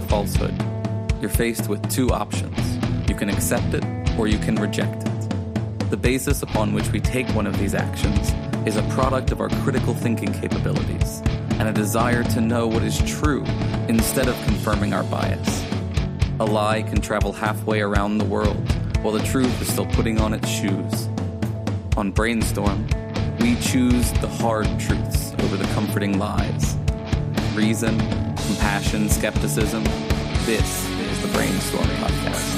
falsehood, you're faced with two options. You can accept it or you can reject it. The basis upon which we take one of these actions is a product of our critical thinking capabilities and a desire to know what is true instead of confirming our bias. A lie can travel halfway around the world while the truth is still putting on its shoes. On Brainstorm, we choose the hard truths over the comforting lies. Reason, compassion, skepticism. This is the Brainstorm Podcast.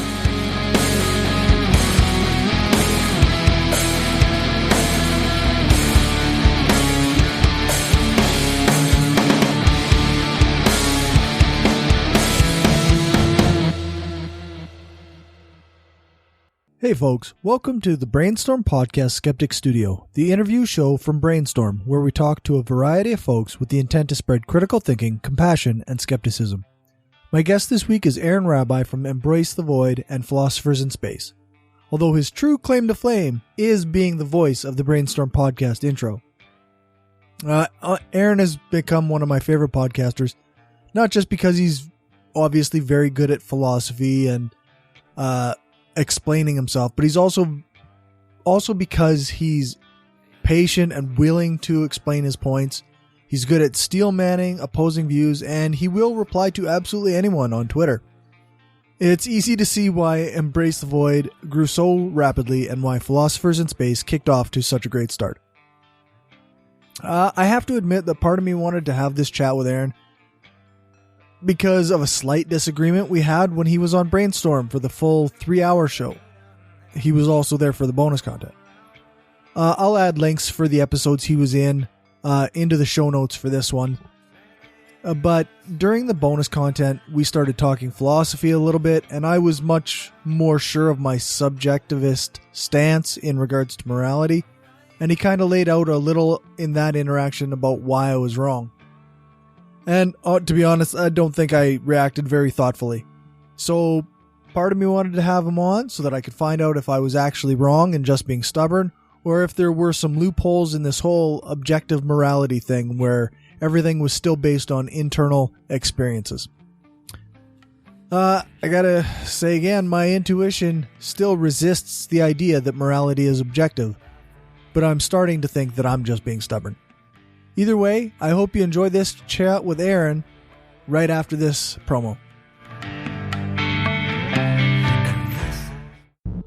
Hey folks, welcome to the Brainstorm Podcast Skeptic Studio, the interview show from Brainstorm, where we talk to a variety of folks with the intent to spread critical thinking, compassion, and skepticism. My guest this week is Aaron Rabi from Embrace the Void and Philosophers in Space, although his true claim to fame is being the voice of the Brainstorm Podcast intro. Aaron has become one of my favorite podcasters, not just because he's obviously very good at philosophy and explaining himself, but he's also because he's patient and willing to explain his points. He's good at steel manning opposing views, and he will reply to absolutely anyone on Twitter. It's easy to see why Embrace the Void grew so rapidly and why Philosophers in Space kicked off to such a great start. I have to admit that part of me wanted to have this chat with Aaron because of a slight disagreement we had when he was on Brainstorm for the full 3-hour show. He was also there for the bonus content. I'll add links for the episodes he was in into the show notes for this one. But during the bonus content, we started talking philosophy a little bit, and I was much more sure of my subjectivist stance in regards to morality, and he kind of laid out a little in that interaction about why I was wrong. And to be honest, I don't think I reacted very thoughtfully. So part of me wanted to have him on so that I could find out if I was actually wrong and just being stubborn, or if there were some loopholes in this whole objective morality thing where everything was still based on internal experiences. I gotta say again, my intuition still resists the idea that morality is objective, but I'm starting to think that I'm just being stubborn. Either way, I hope you enjoy this chat with Aaron right after this promo.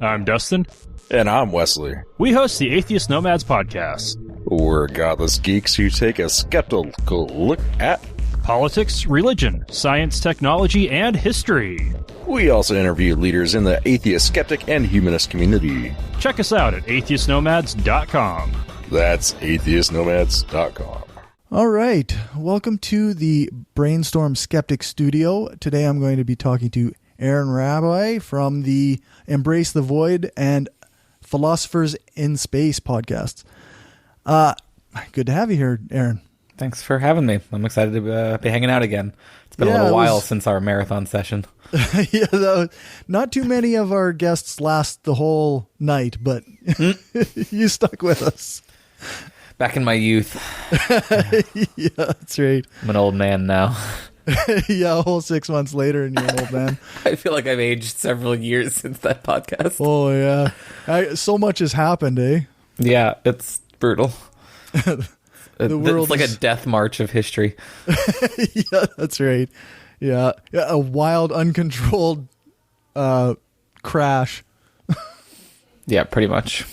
I'm Dustin. And I'm Wesley. We host the Atheist Nomads podcast. We're godless geeks who take a skeptical look at politics, religion, science, technology, and history. We also interview leaders in the atheist, skeptic, and humanist community. Check us out at atheistnomads.com. That's atheistnomads.com. All right. Welcome to the Brainstorm Skeptic Studio. Today I'm going to be talking to Aaron Rabi from the Embrace the Void and Philosophers in Space podcasts. Good to have you here, Aaron. Thanks for having me. I'm excited to be hanging out again. It's been a little while since our marathon session. Not too many of our guests last the whole night, but you stuck with us. Back in my youth. Yeah, that's right. I'm an old man now. Yeah, a whole 6 months later and you're an old man. I feel like I've aged several years since that podcast. Oh, yeah. So much has happened, eh? Yeah, it's brutal. The world it's like a death march of history. Yeah, that's right. Yeah, a wild, uncontrolled crash. Yeah, pretty much.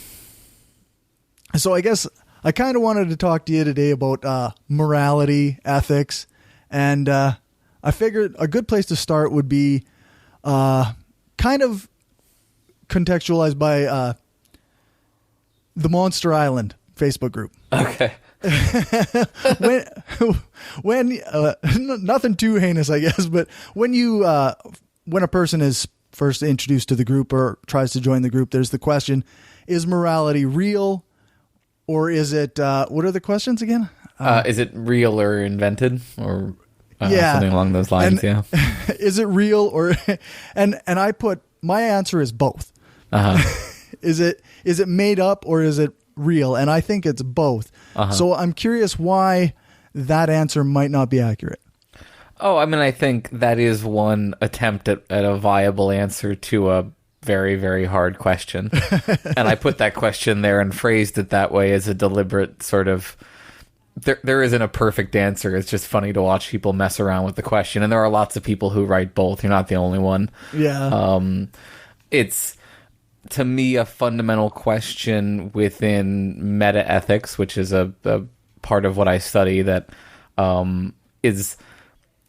So I guess I kind of wanted to talk to you today about morality, ethics, and I figured a good place to start would be kind of contextualized by the Monster Island Facebook group. Okay. when nothing too heinous, I guess, but when a person is first introduced to the group or tries to join the group, there's the question, is morality real? Or is it, what are the questions again? Is it real or invented? Or something along those lines, and, Is it real or, and I put, my answer is both. Is it made up or is it real? And I think it's both. So I'm curious why that answer might not be accurate. Oh, I mean, I think that is one attempt at a viable answer to a very, very hard question. And I put that question there and phrased it that way as a deliberate sort of... There isn't a perfect answer. It's just funny to watch people mess around with the question. And there are lots of people who write both. You're not the only one. Yeah. It's, to me, a fundamental question within meta-ethics, which is a part of what I study, that is...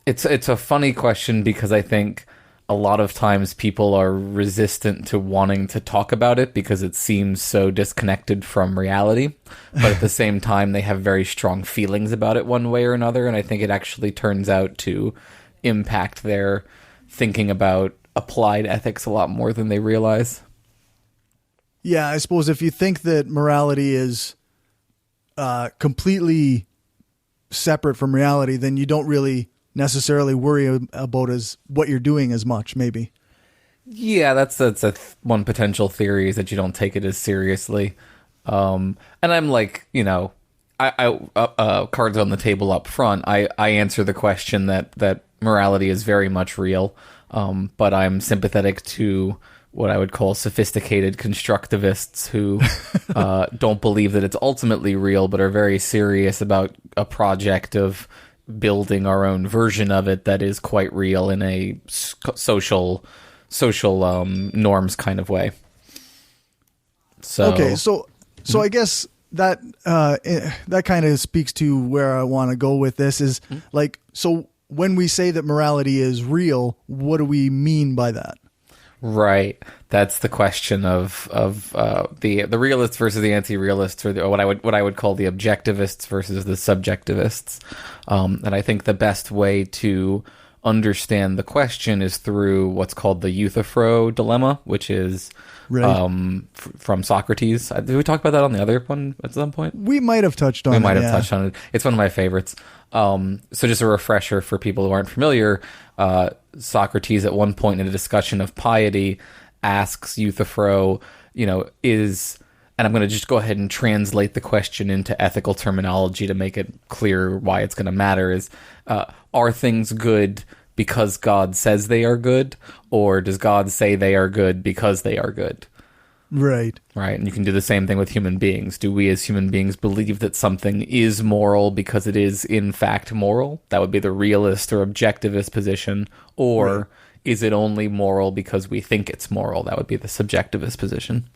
It's a funny question because I think a lot of times people are resistant to wanting to talk about it because it seems so disconnected from reality. But at the same time, they have very strong feelings about it one way or another. And I think it actually turns out to impact their thinking about applied ethics a lot more than they realize. Yeah, I suppose if you think that morality is completely separate from reality, then you don't really necessarily worry about what you're doing as much, maybe. Yeah, that's one potential theory, is that you don't take it as seriously. And I'm like, I cards on the table up front. I answer the question that morality is very much real, but I'm sympathetic to what I would call sophisticated constructivists who don't believe that it's ultimately real, but are very serious about a project of building our own version of it that is quite real in a social norms kind of way. So okay, so I guess that kind of speaks to where I want to go with this is like, so when we say that morality is real, what do we mean by that? Right. That's the question of the realists versus the anti-realists, or what I would call the objectivists versus the subjectivists. And I think the best way to understand the question is through what's called the Euthyphro dilemma, which is from Socrates. Did we talk about that on the other one at some point? We might have touched on it. We might have touched on it. It's one of my favorites. So just a refresher for people who aren't familiar, Socrates at one point in a discussion of piety asks Euthyphro, and I'm going to just go ahead and translate the question into ethical terminology to make it clear why it's going to matter, is, are things good because God says they are good, or does God say they are good because they are good? Right. Right. And you can do the same thing with human beings. Do we as human beings believe that something is moral because it is in fact moral? That would be the realist or objectivist position. Or is it only moral because we think it's moral? That would be the subjectivist position.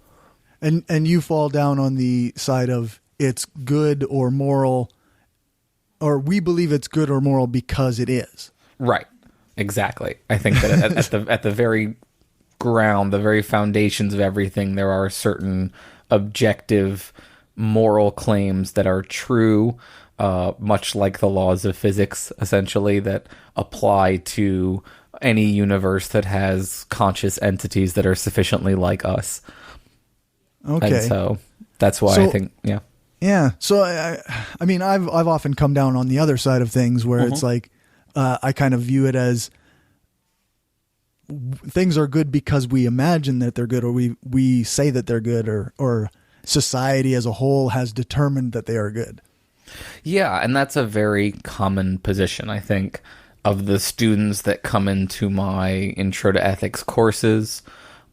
And you fall down on the side of it's good or moral, or we believe it's good or moral because it is. Right. Exactly. I think that at the very ground, the very foundations of everything, there are certain objective moral claims that are true, much like the laws of physics, essentially, that apply to any universe that has conscious entities that are sufficiently like us. Okay. And so that's why I think, yeah. Yeah. So, I mean, I've often come down on the other side of things where it's like, I kind of view it as things are good because we imagine that they're good, or we say that they're good, or society as a whole has determined that they are good. Yeah, and that's a very common position, I think, of the students that come into my Intro to Ethics courses.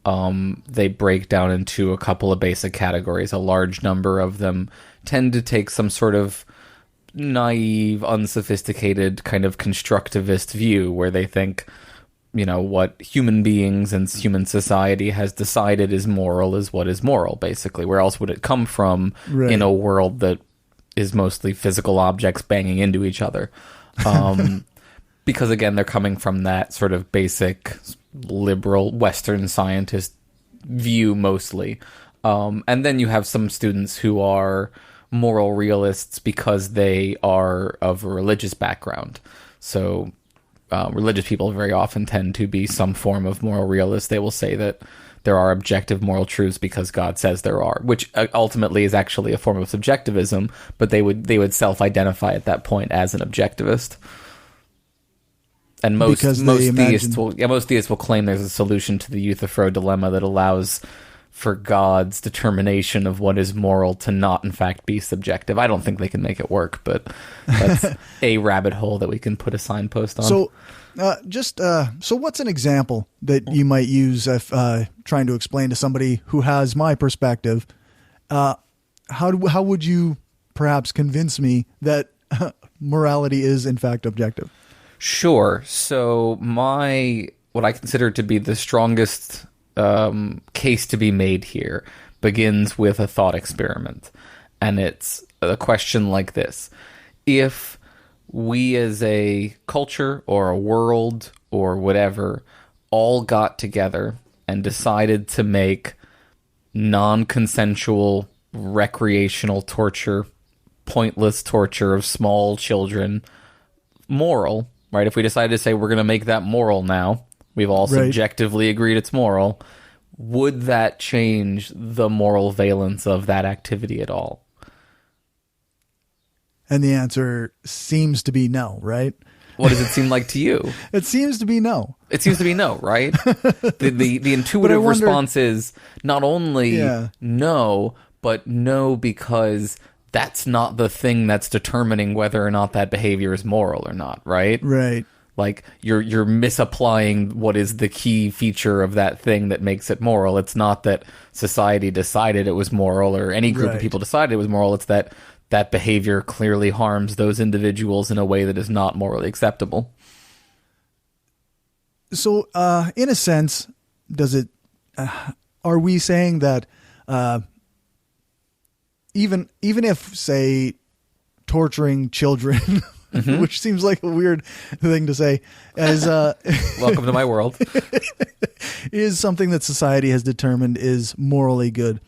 They break down into a couple of basic categories. A large number of them tend to take some sort of naive, unsophisticated kind of constructivist view where they think, what human beings and human society has decided is moral is what is moral, basically. Where else would it come from in a world that is mostly physical objects banging into each other? Because, again, they're coming from that sort of basic liberal Western scientist view mostly. And then you have some students who are moral realists because they are of a religious background. So religious people very often tend to be some form of moral realist. They will say that there are objective moral truths because God says there are, which ultimately is actually a form of subjectivism, but they would self-identify at that point as an objectivist. And most theists will claim there's a solution to the Euthyphro dilemma that allows for God's determination of what is moral to not, in fact, be subjective. I don't think they can make it work, but that's a rabbit hole that we can put a signpost on. So, so what's an example that you might use if trying to explain to somebody who has my perspective? How would you perhaps convince me that morality is in fact objective? Sure. So what I consider to be the strongest case to be made here begins with a thought experiment. And it's a question like this. If we as a culture or a world or whatever all got together and decided to make non-consensual recreational torture, pointless torture of small children moral, right? If we decided to say we're going to make that moral now, we've all subjectively agreed it's moral, would that change the moral valence of that activity at all? And the answer seems to be no, right? What does it seem like to you? It seems to be no. It seems to be no, right? The intuitive response is not only no, but no because that's not the thing that's determining whether or not that behavior is moral or not, right? Right. Like you're misapplying what is the key feature of that thing that makes it moral. It's not that society decided it was moral or any group of people decided it was moral. It's that that behavior clearly harms those individuals in a way that is not morally acceptable. So, in a sense, does it? Are we saying that even if, say, torturing children, which seems like a weird thing to say, as welcome to my world, is something that society has determined is morally good,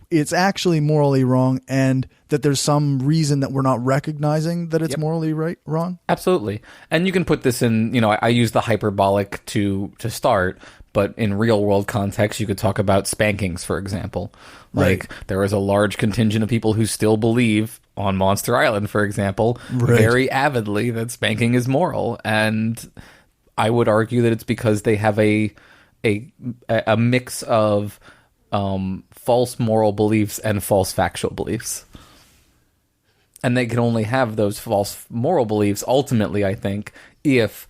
it's actually morally wrong, and that there's some reason that we're not recognizing that it's morally wrong? Absolutely. And you can put this in, I use the hyperbolic to start, but in real world context, you could talk about spankings, for example. Like, there is a large contingent of people who still believe, on Monster Island, for example, very avidly that spanking is moral. And I would argue that it's because they have a mix of false moral beliefs and false factual beliefs. And they can only have those false moral beliefs, ultimately, I think, if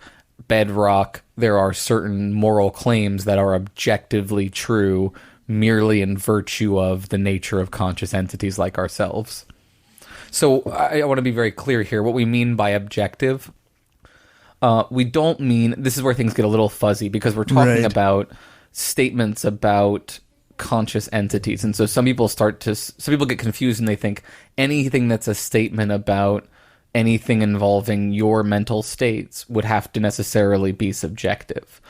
bedrock, there are certain moral claims that are objectively true merely in virtue of the nature of conscious entities like ourselves. So I want to be very clear here. What we mean by objective, we don't mean, this is where things get a little fuzzy, because we're talking about statements about conscious entities. And so some people get confused and they think anything that's a statement about anything involving your mental states would have to necessarily be subjective.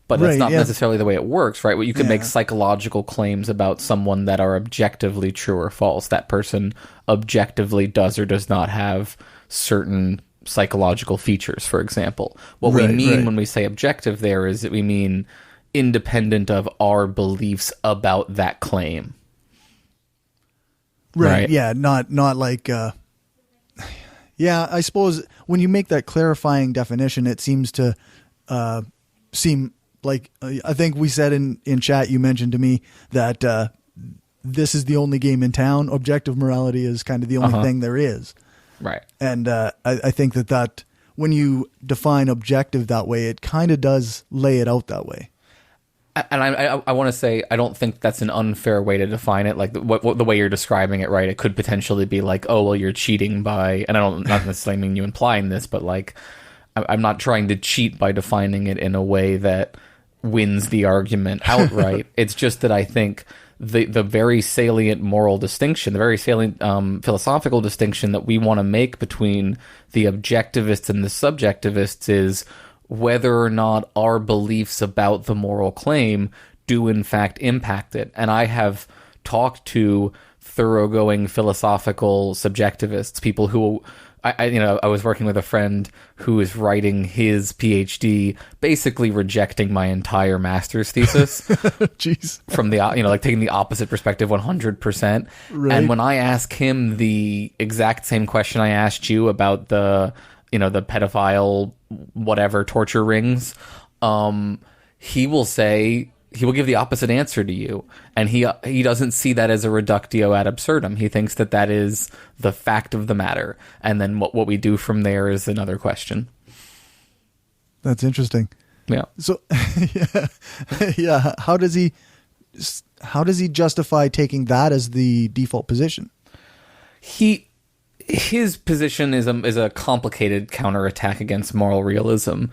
But that's not necessarily the way it works, right? You can make psychological claims about someone that are objectively true or false. That person objectively does or does not have certain psychological features, for example. What we mean when we say objective there is that we mean independent of our beliefs about that claim. Right. Yeah. Not like, I suppose when you make that clarifying definition, it seems to seem like, I think we said in chat, you mentioned to me that this is the only game in town. Objective morality is kind of the only thing there is. Right. And I think that when you define objective that way, it kind of does lay it out that way. And I want to say, I don't think that's an unfair way to define it. Like the way you're describing it, right? It could potentially be like, oh, well, you're cheating by, and not necessarily mean you implying this, but like, I'm not trying to cheat by defining it in a way that wins the argument outright. It's just that I think the very salient moral distinction, the very salient philosophical distinction that we want to make between the objectivists and the subjectivists is whether or not our beliefs about the moral claim do in fact impact it. And I have talked to thoroughgoing philosophical subjectivists, people who I was working with a friend who is writing his PhD, basically rejecting my entire master's thesis. Jeez. From the, like taking the opposite perspective 100%. Right. And when I ask him the exact same question I asked you about the pedophile, whatever, torture rings, he will say he will give the opposite answer to you, and he doesn't see that as a reductio ad absurdum. He thinks that is the fact of the matter, and then what we do from there is another question. That's interesting. Yeah. So, yeah. How does he justify taking that as the default position? His position is a complicated counterattack against moral realism.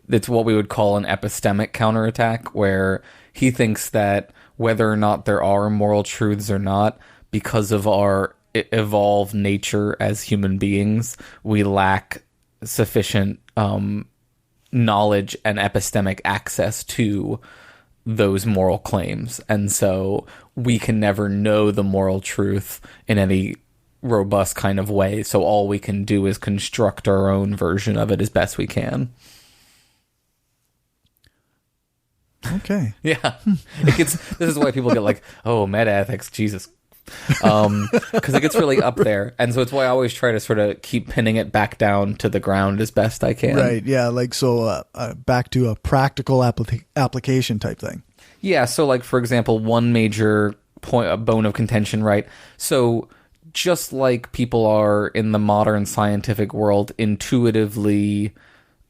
It's what we would call an epistemic counterattack, where he thinks that whether or not there are moral truths or not, because of our evolved nature as human beings, we lack sufficient knowledge and epistemic access to those moral claims. And so we can never know the moral truth in any robust kind of way. So all we can do is construct our own version of it as best we can. Okay. Yeah. This is why people get like, oh, metaethics, Jesus. Because it gets really up there. And so it's why I always try to sort of keep pinning it back down to the ground as best I can. Right. Yeah. Like, so back to a practical application type thing. Yeah. So like, for example, one major point, a bone of contention, right? So just like people are in the modern scientific world intuitively,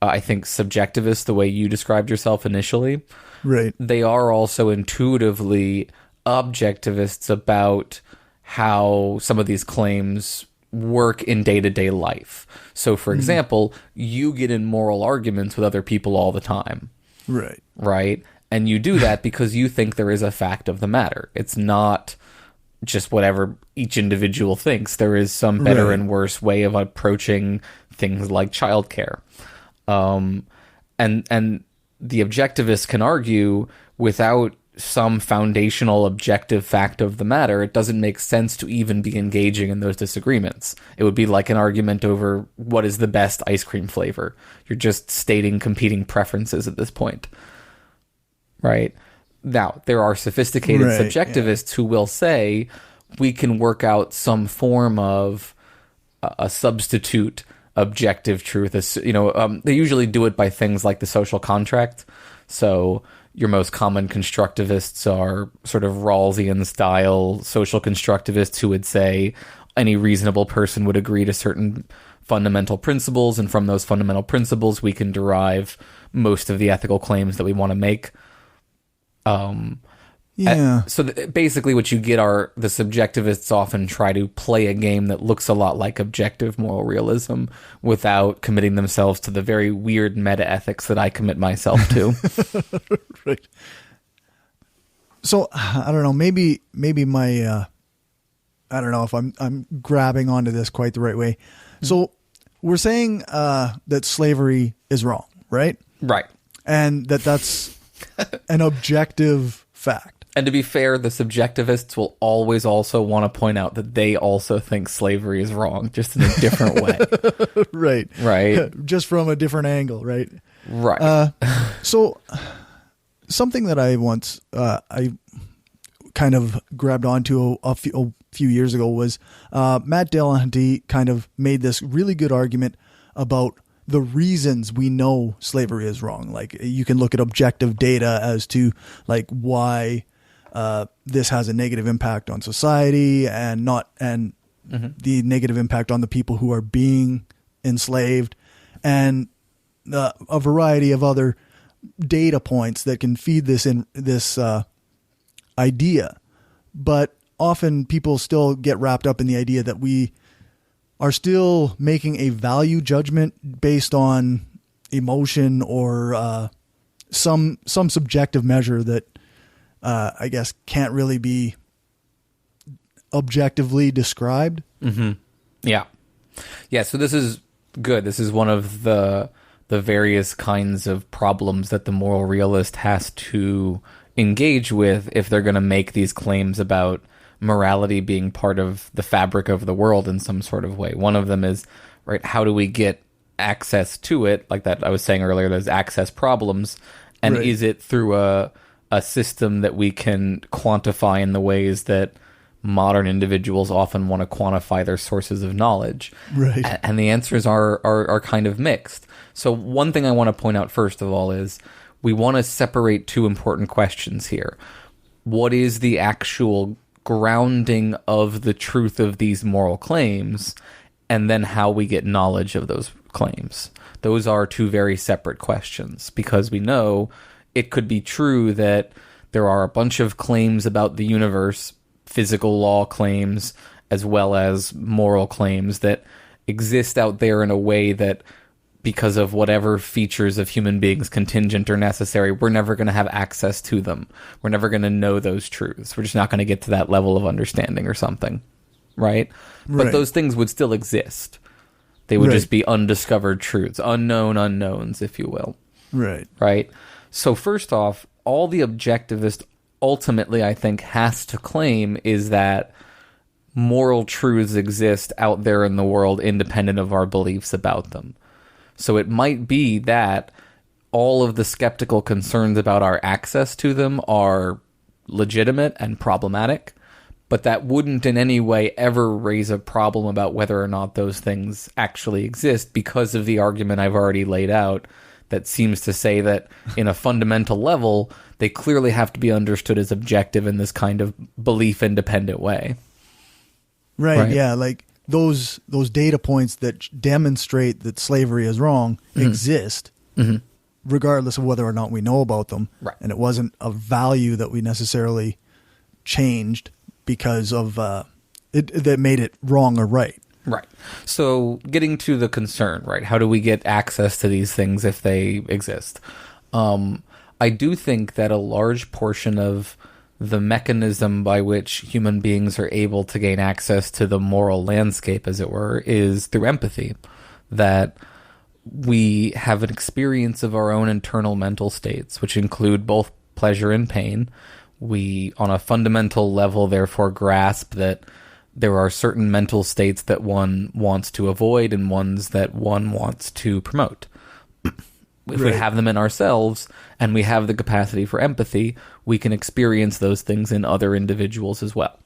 I think, subjectivist, the way you described yourself initially. Right. They are also intuitively objectivists about how some of these claims work in day-to-day life. So, for example, you get in moral arguments with other people all the time. Right. Right? And you do that because you think there is a fact of the matter. It's not just whatever each individual thinks. There is some better and worse way of approaching things like childcare. And the objectivists can argue without some foundational objective fact of the matter, it doesn't make sense to even be engaging in those disagreements. It would be like an argument over what is the best ice cream flavor. You're just stating competing preferences at this point. Right? Now, there are sophisticated subjectivists who will say we can work out some form of a substitute objective truth. They usually do it by things like the social contract. So your most common constructivists are sort of Rawlsian style social constructivists who would say any reasonable person would agree to certain fundamental principles, and from those fundamental principles we can derive most of the ethical claims that we want to make. So basically what you get are the subjectivists often try to play a game that looks a lot like objective moral realism without committing themselves to the very weird meta-ethics that I commit myself to. Right. So, I don't know, maybe my, I don't know if I'm grabbing onto this quite the right way. So we're saying that slavery is wrong, right? Right. And that's an objective fact. And to be fair, the subjectivists will always also want to point out that they also think slavery is wrong, just in a different way. Right. Just from a different angle, right? Right. So something that I once, I kind of grabbed onto a few years ago was Matt Dillahunty kind of made this really good argument about the reasons we know slavery is wrong. Like, you can look at objective data as to like why this has a negative impact on society and the negative impact on the people who are being enslaved, and a variety of other data points that can feed this idea. But often people still get wrapped up in the idea that we are still making a value judgment based on emotion or some subjective measure that I guess can't really be objectively described. Mm-hmm. Yeah. So this is good. This is one of the various kinds of problems that the moral realist has to engage with if they're going to make these claims about morality being part of the fabric of the world in some sort of way. One of them is, right, how do we get access to it? Like that I was saying earlier, there's access problems. And is it through a system that we can quantify in the ways that modern individuals often want to quantify their sources of knowledge? Right. And the answers are kind of mixed. So one thing I want to point out first of all is we want to separate two important questions here. What is the actual grounding of the truth of these moral claims, and then how we get knowledge of those claims? Those are two very separate questions, because we know it could be true that there are a bunch of claims about the universe, physical law claims, as well as moral claims that exist out there in a way that, because of whatever features of human beings, contingent or necessary, we're never going to have access to them. We're never going to know those truths. We're just not going to get to that level of understanding or something, right? But those things would still exist. They would just be undiscovered truths, unknown unknowns, if you will. Right? So first off, all the objectivist ultimately, I think, has to claim is that moral truths exist out there in the world independent of our beliefs about them. So it might be that all of the skeptical concerns about our access to them are legitimate and problematic, but that wouldn't in any way ever raise a problem about whether or not those things actually exist, because of the argument I've already laid out that seems to say that in a fundamental level, they clearly have to be understood as objective in this kind of belief-independent way. Right, yeah, like those data points that demonstrate that slavery is wrong exist, regardless of whether or not we know about them. Right. And it wasn't a value that we necessarily changed because of that made it wrong or right. Right. So getting to the concern, right? How do we get access to these things if they exist? I do think that a large portion of the mechanism by which human beings are able to gain access to the moral landscape, as it were, is through empathy. That we have an experience of our own internal mental states, which include both pleasure and pain. We, on a fundamental level, therefore grasp that there are certain mental states that one wants to avoid and ones that one wants to promote. If we have them in ourselves and we have the capacity for empathy, we can experience those things in other individuals as well.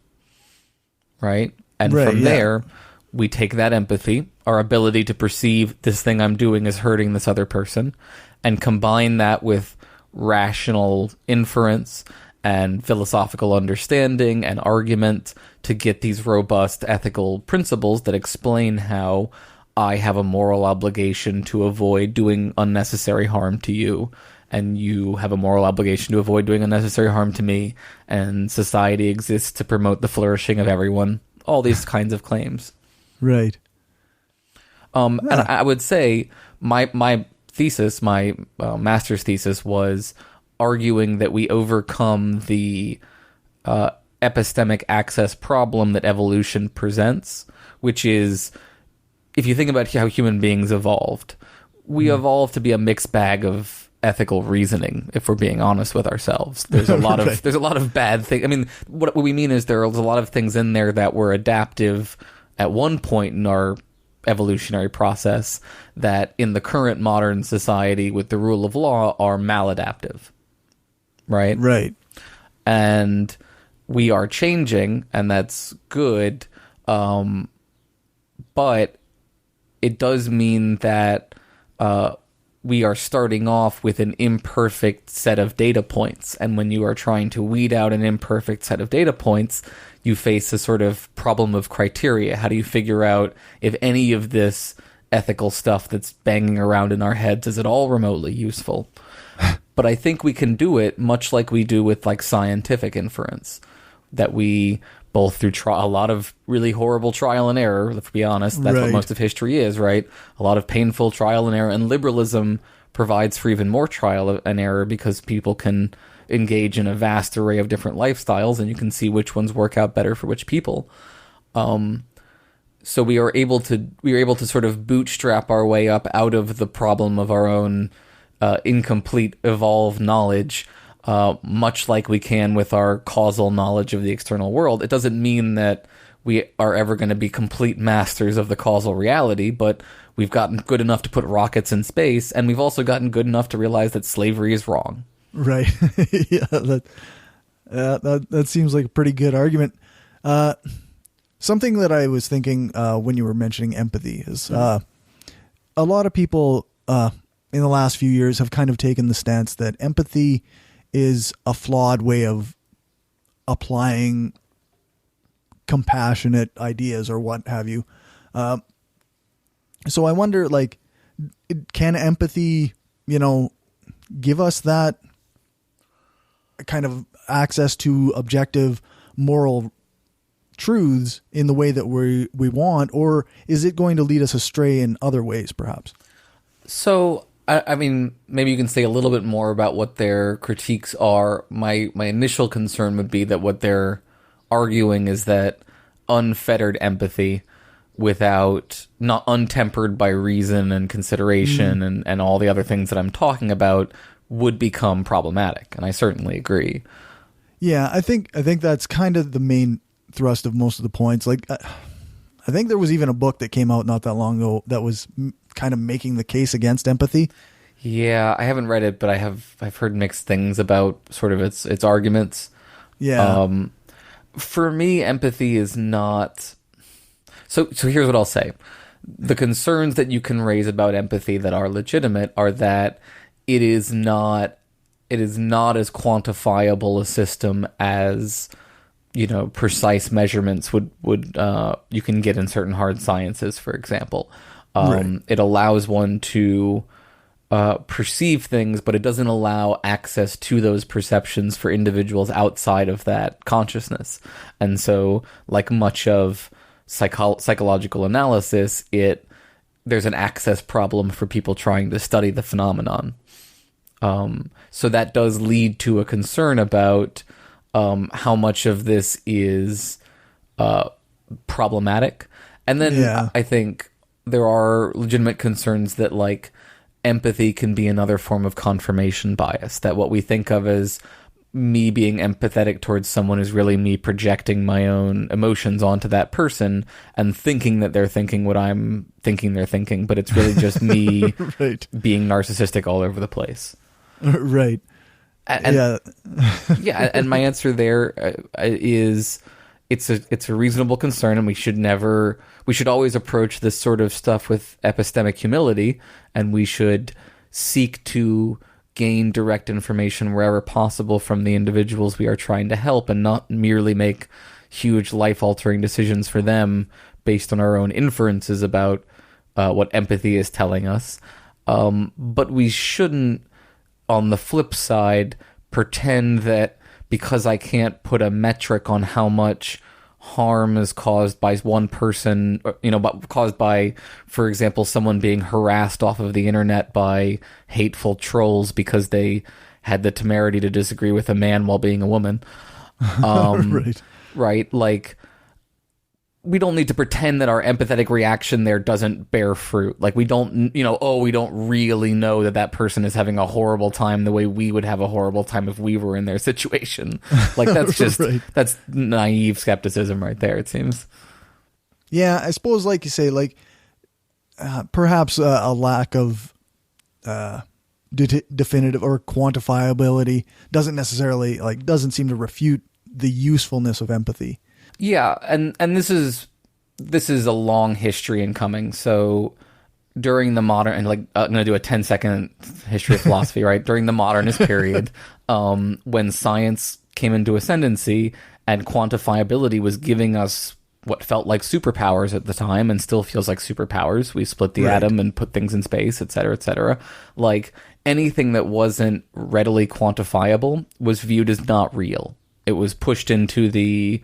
Right? And from there, we take that empathy, our ability to perceive this thing I'm doing is hurting this other person, and combine that with rational inference and philosophical understanding and argument to get these robust ethical principles that explain how I have a moral obligation to avoid doing unnecessary harm to you, and you have a moral obligation to avoid doing unnecessary harm to me, and society exists to promote the flourishing of everyone. All these kinds of claims. Right. And I would say my thesis, my master's thesis, was arguing that we overcome the epistemic access problem that evolution presents, which is, if you think about how human beings evolved, we evolved to be a mixed bag of ethical reasoning, if we're being honest with ourselves. There's a lot of there's a lot of bad things. I mean, what we mean is there's a lot of things in there that were adaptive at one point in our evolutionary process that in the current modern society with the rule of law are maladaptive. Right? Right. And we are changing, and that's good. But it does mean that we are starting off with an imperfect set of data points. And when you are trying to weed out an imperfect set of data points, you face a sort of problem of criteria. How do you figure out if any of this ethical stuff that's banging around in our heads is at all remotely useful? But I think we can do it much like we do with like scientific inference, that we both through a lot of really horrible trial and error, to be honest. That's what most of history is, right? A lot of painful trial and error. And liberalism provides for even more trial and error because people can engage in a vast array of different lifestyles, and you can see which ones work out better for which people. So we are able to sort of bootstrap our way up out of the problem of our own incomplete evolved knowledge, much like we can with our causal knowledge of the external world. It doesn't mean that we are ever going to be complete masters of the causal reality, but we've gotten good enough to put rockets in space, and we've also gotten good enough to realize that slavery is wrong. Right. Yeah, that seems like a pretty good argument. Something that I was thinking when you were mentioning empathy is a lot of people in the last few years have kind of taken the stance that empathy is a flawed way of applying compassionate ideas or what have you. So I wonder, like, can empathy, give us that kind of access to objective moral truths in the way that we want, or is it going to lead us astray in other ways, perhaps? So, I mean, maybe you can say a little bit more about what their critiques are. My initial concern would be that what they're arguing is that unfettered empathy, not untempered by reason and consideration and all the other things that I'm talking about, would become problematic. And I certainly agree. Yeah, I think that's kind of the main thrust of most of the points. Like, I think there was even a book that came out not that long ago that was kind of making the case against empathy. Yeah, I haven't read it, but I've heard mixed things about sort of its arguments. Yeah. For me, empathy is not. So here's what I'll say: the concerns that you can raise about empathy that are legitimate are that it is not as quantifiable a system as precise measurements would you can get in certain hard sciences, for example. Right. It allows one to perceive things, but it doesn't allow access to those perceptions for individuals outside of that consciousness. And so, like much of psychological analysis, there's an access problem for people trying to study the phenomenon. So that does lead to a concern about how much of this is problematic. And then I think there are legitimate concerns that, like, empathy can be another form of confirmation bias, that what we think of as me being empathetic towards someone is really me projecting my own emotions onto that person and thinking that they're thinking what I'm thinking they're thinking, but it's really just me Right. being narcissistic all over the place. Right. And yeah, and my answer there is it's a reasonable concern, and we should always approach this sort of stuff with epistemic humility, and we should seek to gain direct information wherever possible from the individuals we are trying to help, and not merely make huge life-altering decisions for them based on our own inferences about what empathy is telling us. But we shouldn't, on the flip side, pretend that because I can't put a metric on how much harm is caused by one person, caused by, for example, someone being harassed off of the internet by hateful trolls because they had the temerity to disagree with a man while being a woman. Right. Right? Like, we don't need to pretend that our empathetic reaction there doesn't bear fruit. Like, we don't, we don't really know that person is having a horrible time the way we would have a horrible time if we were in their situation. Like, that's just, Right. That's naive skepticism right there, it seems. Yeah, I suppose, like you say, like, perhaps a lack of definitive or quantifiability doesn't seem to refute the usefulness of empathy. Yeah, and this is a long history in coming. So during the modern, and I'm going to do a 10-second history of philosophy, right? During the modernist period, when science came into ascendancy and quantifiability was giving us what felt like superpowers at the time and still feels like superpowers. We split the atom and put things in space, et cetera, et cetera. Like, anything that wasn't readily quantifiable was viewed as not real. It was pushed into the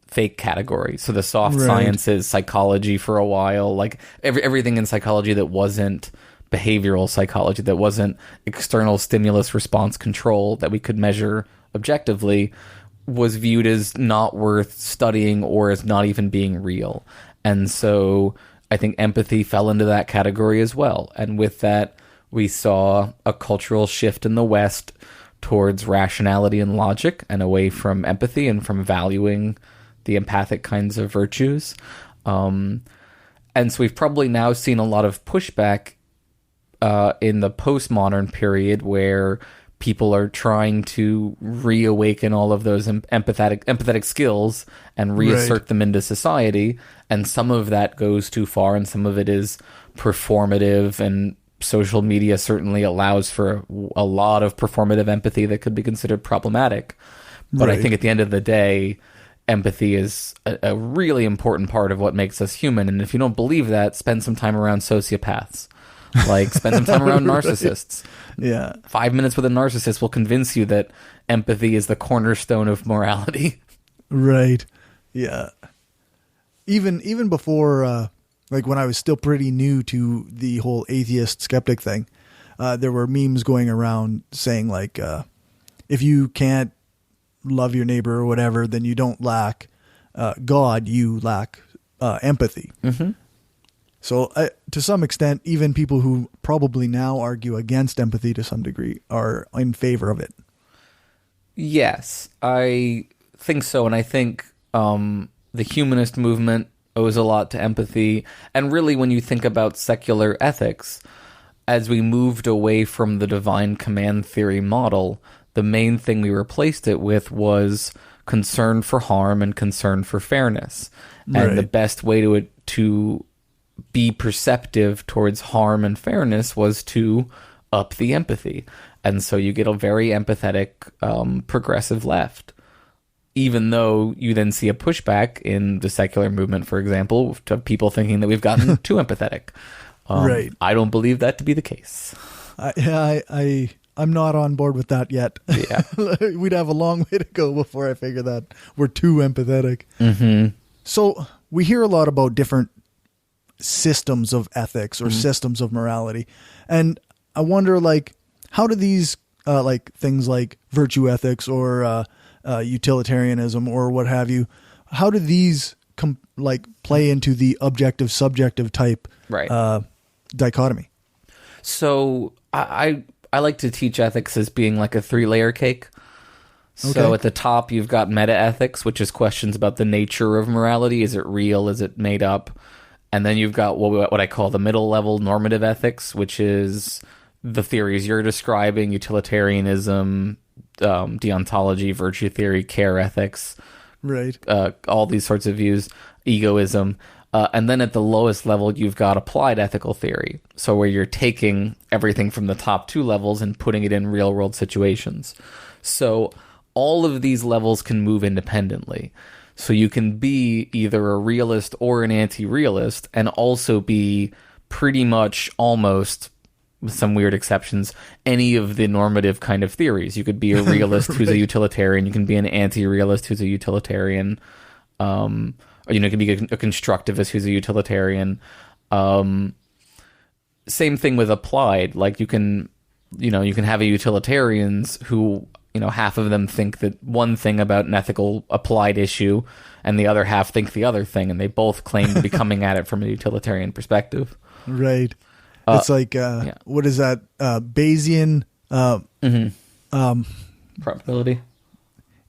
fake category. So the soft sciences, psychology for a while, like everything in psychology that wasn't behavioral psychology, that wasn't external stimulus response control that we could measure objectively, was viewed as not worth studying or as not even being real. And so I think empathy fell into that category as well. And with that, we saw a cultural shift in the West towards rationality and logic and away from empathy and from valuing the empathic kinds of virtues. And so we've probably now seen a lot of pushback in the postmodern period where people are trying to reawaken all of those empathetic skills and reassert them into society. And some of that goes too far, and some of it is performative and social media certainly allows for a lot of performative empathy that could be considered problematic. But I think at the end of the day, empathy is a really important part of what makes us human. And if you don't believe that, spend some time around sociopaths. Like, spend some time around narcissists. Yeah. 5 minutes with a narcissist will convince you that empathy is the cornerstone of morality. Right. Yeah. Even before, like when I was still pretty new to the whole atheist skeptic thing, there were memes going around saying like, if you can't love your neighbor or whatever, then you don't lack God, you lack empathy. Mm-hmm. So to some extent, even people who probably now argue against empathy to some degree are in favor of it. Yes, I think so. And I think the humanist movement owes a lot to empathy. And really, when you think about secular ethics, as we moved away from the divine command theory model, the main thing we replaced it with was concern for harm and concern for fairness. And the best way to be perceptive towards harm and fairness was to up the empathy. And so you get a very empathetic progressive left. Even though you then see a pushback in the secular movement, for example, to people thinking that we've gotten too empathetic. I don't believe that to be the case. I'm not on board with that yet. Yeah. We'd have a long way to go before I figure that we're too empathetic. Mm-hmm. So we hear a lot about different systems of ethics or systems of morality. And I wonder, like, how do these like things like virtue ethics or utilitarianism or what have you, how do these play into the objective subjective type dichotomy? So I like to teach ethics as being like a 3-layer cake. So at the top, you've got meta-ethics, which is questions about the nature of morality. Is it real? Is it made up? And then you've got what I call the middle level, normative ethics, which is the theories you're describing: utilitarianism, deontology, virtue theory, care ethics, all these sorts of views, egoism. And then at the lowest level, you've got applied ethical theory. So where you're taking everything from the top 2 levels and putting it in real world situations. So all of these levels can move independently. So you can be either a realist or an anti-realist and also be pretty much almost, with some weird exceptions, any of the normative kind of theories. You could be a realist who's a utilitarian. You can be an anti-realist who's a utilitarian. Or, you can be a constructivist who's a utilitarian. Same thing with applied. Like you can have a utilitarians who, half of them think that one thing about an ethical applied issue and the other half think the other thing, and they both claim to be coming at it from a utilitarian perspective. Right. It's like, what is that? Bayesian probability.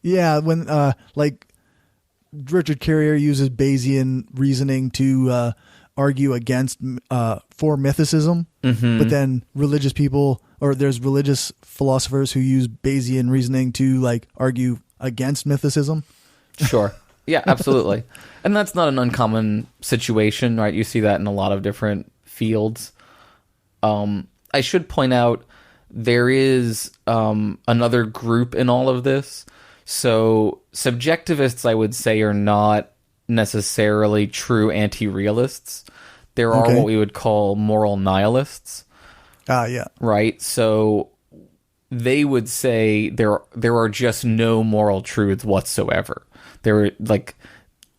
Yeah, when like Richard Carrier uses Bayesian reasoning to argue against for mythicism, but then religious people, or there's religious philosophers who use Bayesian reasoning to like argue against mythicism. Sure. Yeah, absolutely. And that's not an uncommon situation, right? You see that in a lot of different fields. I should point out there is another group in all of this. So subjectivists, I would say, are not necessarily true anti-realists. There are what we would call moral nihilists. Yeah. Right? So they would say there are just no moral truths whatsoever.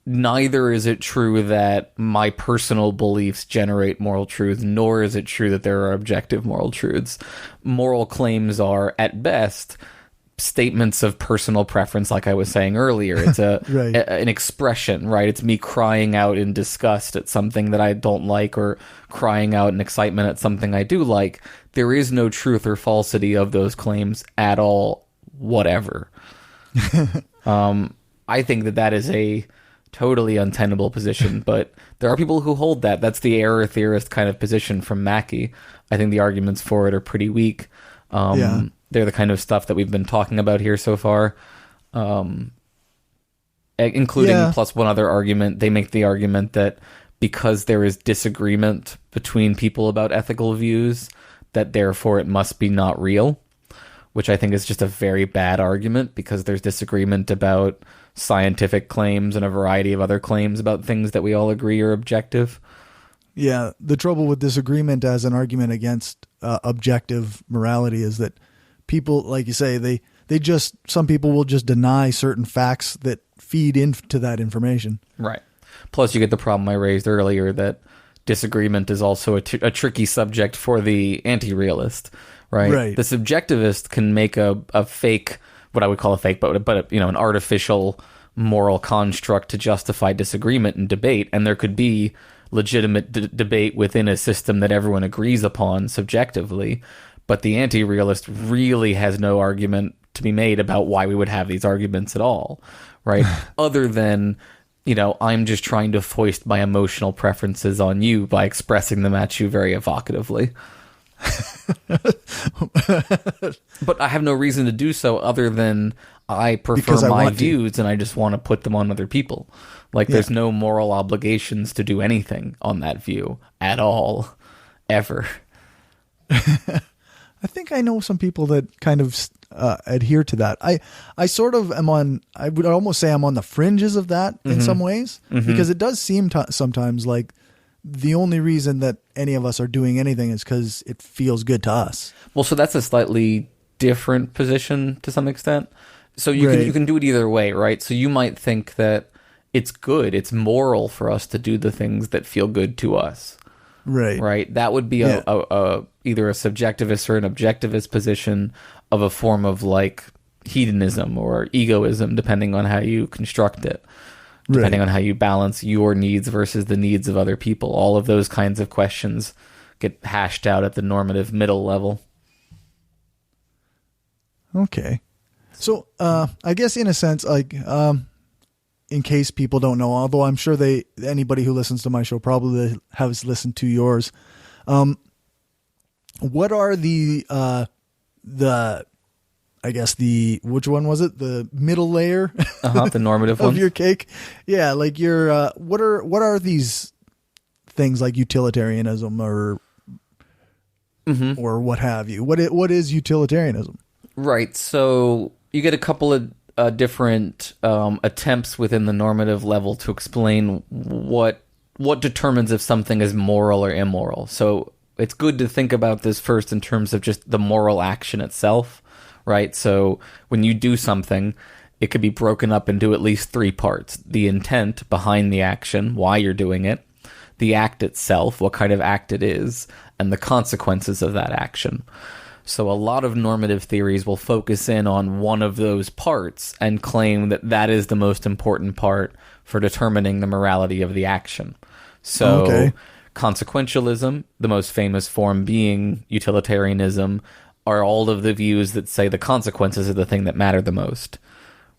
Neither is it true that my personal beliefs generate moral truth, nor is it true that there are objective moral truths. Moral claims are, at best, statements of personal preference, like I was saying earlier. It's an expression, right? It's me crying out in disgust at something that I don't like, or crying out in excitement at something I do like. There is no truth or falsity of those claims at all, whatever. I think that is a totally untenable position, but there are people who hold that. That's the error theorist kind of position from Mackey. I think the arguments for it are pretty weak. They're the kind of stuff that we've been talking about here so far, including plus one other argument. They make the argument that because there is disagreement between people about ethical views, that therefore it must be not real, which I think is just a very bad argument, because there's disagreement about scientific claims and a variety of other claims about things that we all agree are objective. Yeah, the trouble with disagreement as an argument against objective morality is that people, like you say, some people will just deny certain facts that feed into that information. Right. Plus, you get the problem I raised earlier that disagreement is also a tricky subject for the anti-realist, right? Right. The subjectivist can make a fake, what I would call a fake, but an artificial moral construct to justify disagreement and debate, and there could be legitimate debate within a system that everyone agrees upon subjectively, but the anti-realist really has no argument to be made about why we would have these arguments at all, right? Other than, I'm just trying to foist my emotional preferences on you by expressing them at you very evocatively. But I have no reason to do so other than I prefer my views and I just want to put them on other people. There's no moral obligations to do anything on that view at all, ever. I think I know some people that kind of adhere to that. I sort of am I would almost say I'm on the fringes of that in some ways, because it does seem sometimes like the only reason that any of us are doing anything is because it feels good to us. Well, so that's a slightly different position to some extent. So you can do it either way, right? So you might think that it's good, it's moral for us to do the things that feel good to us. Right. That would be either a subjectivist or an objectivist position of a form of hedonism or egoism, depending on how you construct it, depending on how you balance your needs versus the needs of other people. All of those kinds of questions get hashed out at the normative middle level. Okay. So I guess in a sense, in case people don't know, although I'm sure anybody who listens to my show probably has listened to yours. What are which one was it? The middle layer? The normative of one. Your cake. Yeah. What are these things like utilitarianism or what have you? What is utilitarianism? Right. So you get a couple of different attempts within the normative level to explain what determines if something is moral or immoral. So it's good to think about this first in terms of just the moral action itself, right? So when you do something, it could be broken up into at least three parts: the intent behind the action, why you're doing it, the act itself, what kind of act it is, and the consequences of that action. So a lot of normative theories will focus in on one of those parts and claim that that is the most important part for determining the morality of the action. So consequentialism, the most famous form being utilitarianism, are all of the views that say the consequences are the thing that matter the most,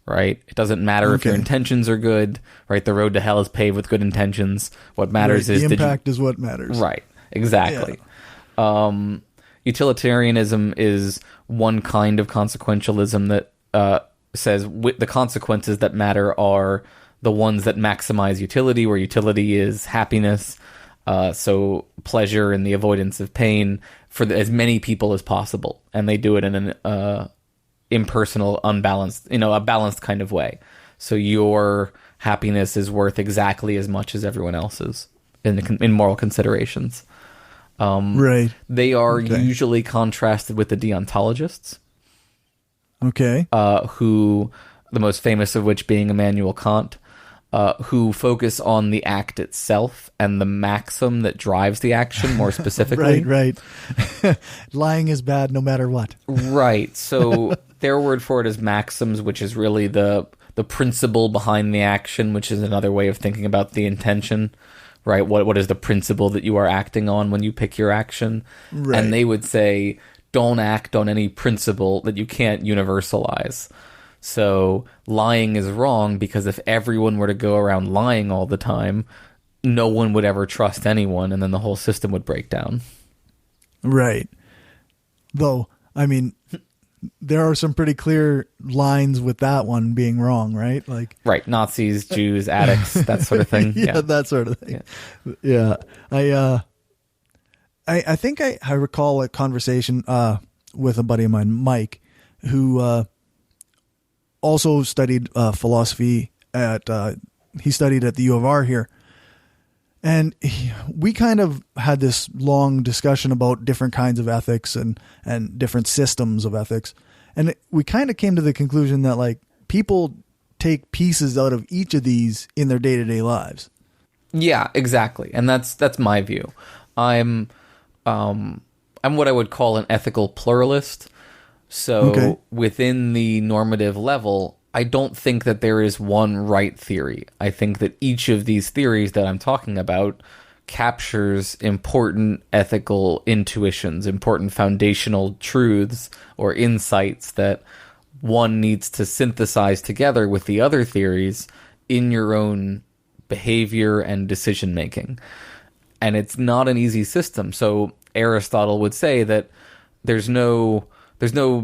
right? It doesn't matter if your intentions are good, right? The road to hell is paved with good intentions. What matters is the impact is what matters. Right, exactly. Yeah. Utilitarianism is one kind of consequentialism that says the consequences that matter are the ones that maximize utility, where utility is happiness, so pleasure and the avoidance of pain for as many people as possible. And they do it in an impersonal, unbalanced, a balanced kind of way. So your happiness is worth exactly as much as everyone else's in moral considerations. They are usually contrasted with the deontologists. Who, the most famous of which being Immanuel Kant, who focus on the act itself and the maxim that drives the action more specifically. Right. Lying is bad no matter what. Right. So their word for it is maxims, which is really the principle behind the action, which is another way of thinking about the intention. Right, what is the principle that you are acting on when you pick your action? Right. And they would say, don't act on any principle that you can't universalize. So lying is wrong because if everyone were to go around lying all the time, no one would ever trust anyone, and then the whole system would break down. Right. Though, I mean, there are some pretty clear lines with that one being wrong, right? Like, right, Nazis, Jews, addicts, that sort of thing. yeah, that sort of thing. Yeah. I think I recall a conversation with a buddy of mine, Mike, who also studied philosophy he studied at the U of R here. And we kind of had this long discussion about different kinds of ethics and different systems of ethics. And we kind of came to the conclusion that like people take pieces out of each of these in their day-to-day lives. Yeah, exactly. And that's my view. I'm what I would call an ethical pluralist. So within the normative level, I don't think that there is one right theory. I think that each of these theories that I'm talking about captures important ethical intuitions, important foundational truths or insights that one needs to synthesize together with the other theories in your own behavior and decision making. And it's not an easy system. So Aristotle would say that there's no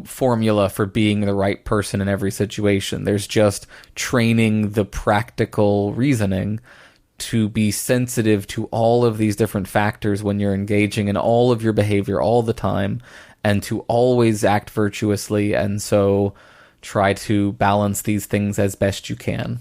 formula for being the right person in every situation. There's just training the practical reasoning to be sensitive to all of these different factors when you're engaging in all of your behavior all the time, and to always act virtuously, and so try to balance these things as best you can.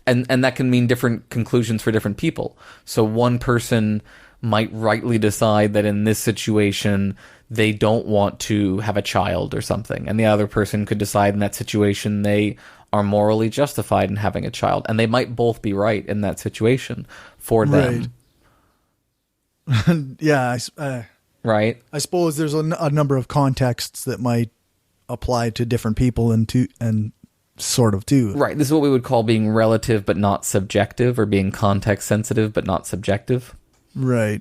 And that can mean different conclusions for different people. So one person might rightly decide that in this situation they don't want to have a child or something, and the other person could decide in that situation they are morally justified in having a child, and they might both be right in that situation for them. Right. Yeah. Right. I suppose there's a number of contexts that might apply to different people and sort of too. Right. This is what we would call being relative but not subjective, or being context sensitive but not subjective. Right.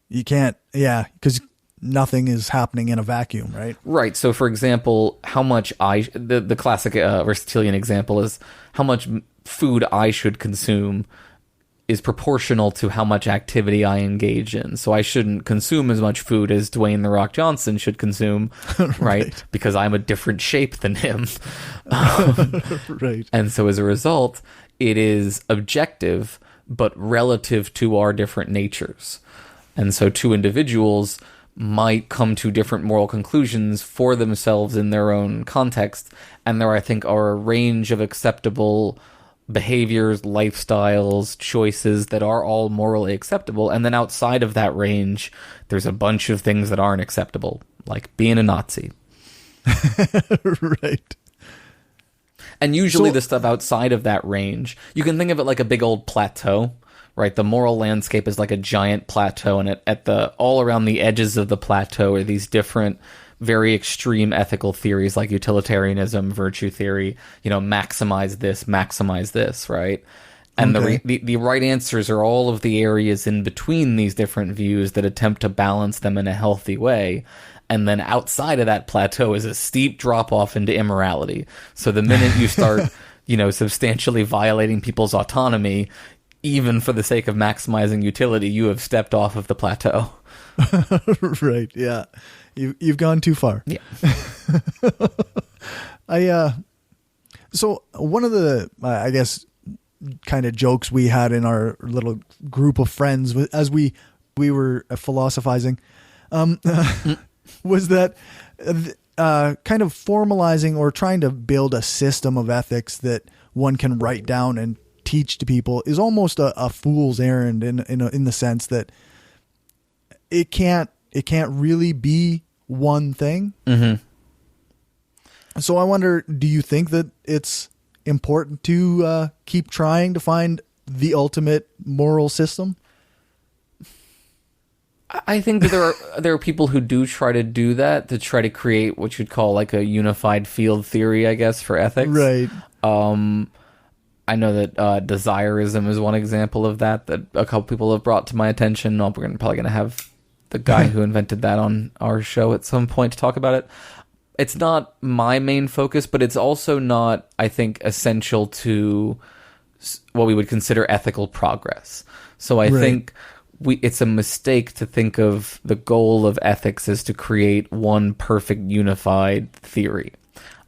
You can't, because nothing is happening in a vacuum, right? Right. So, for example, how much the classic Aristotelian example is how much food I should consume is proportional to how much activity I engage in. So I shouldn't consume as much food as Dwayne "The Rock" Johnson should consume, right? Because I'm a different shape than him. Right. And so as a result, it is objective, but relative to our different natures. And so two individuals might come to different moral conclusions for themselves in their own context. And there, I think, are a range of acceptable behaviors, lifestyles, choices that are all morally acceptable. And then outside of that range, there's a bunch of things that aren't acceptable, like being a Nazi. Right. And usually the stuff outside of that range, you can think of it like a big old plateau, right? The moral landscape is like a giant plateau, and all around the edges of the plateau are these different, very extreme ethical theories like utilitarianism, virtue theory, maximize this, right? And the right answers are all of the areas in between these different views that attempt to balance them in a healthy way. And then outside of that plateau is a steep drop off into immorality. So the minute you start, substantially violating people's autonomy, even for the sake of maximizing utility, you have stepped off of the plateau. Right. Yeah. You've gone too far. Yeah. So one of the, I guess, kind of jokes we had in our little group of friends as we were philosophizing, was that kind of formalizing or trying to build a system of ethics that one can write down and teach to people is almost a fool's errand in the sense that it can't really be one thing. Mm-hmm. So I wonder, do you think that it's important to keep trying to find the ultimate moral system? I think that there are people who do try to do that, to try to create what you'd call like a unified field theory, I guess, for ethics. Right. I know that desirism is one example of that a couple people have brought to my attention. We're probably going to have the guy who invented that on our show at some point to talk about it. It's not my main focus, but it's also not, I think, essential to what we would consider ethical progress. So I think it's a mistake to think of the goal of ethics as to create one perfect unified theory.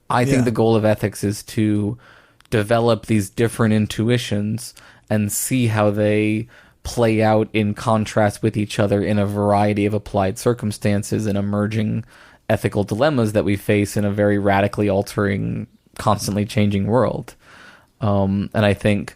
I think the goal of ethics is to develop these different intuitions and see how they play out in contrast with each other in a variety of applied circumstances and emerging ethical dilemmas that we face in a very radically altering, constantly changing world. And I think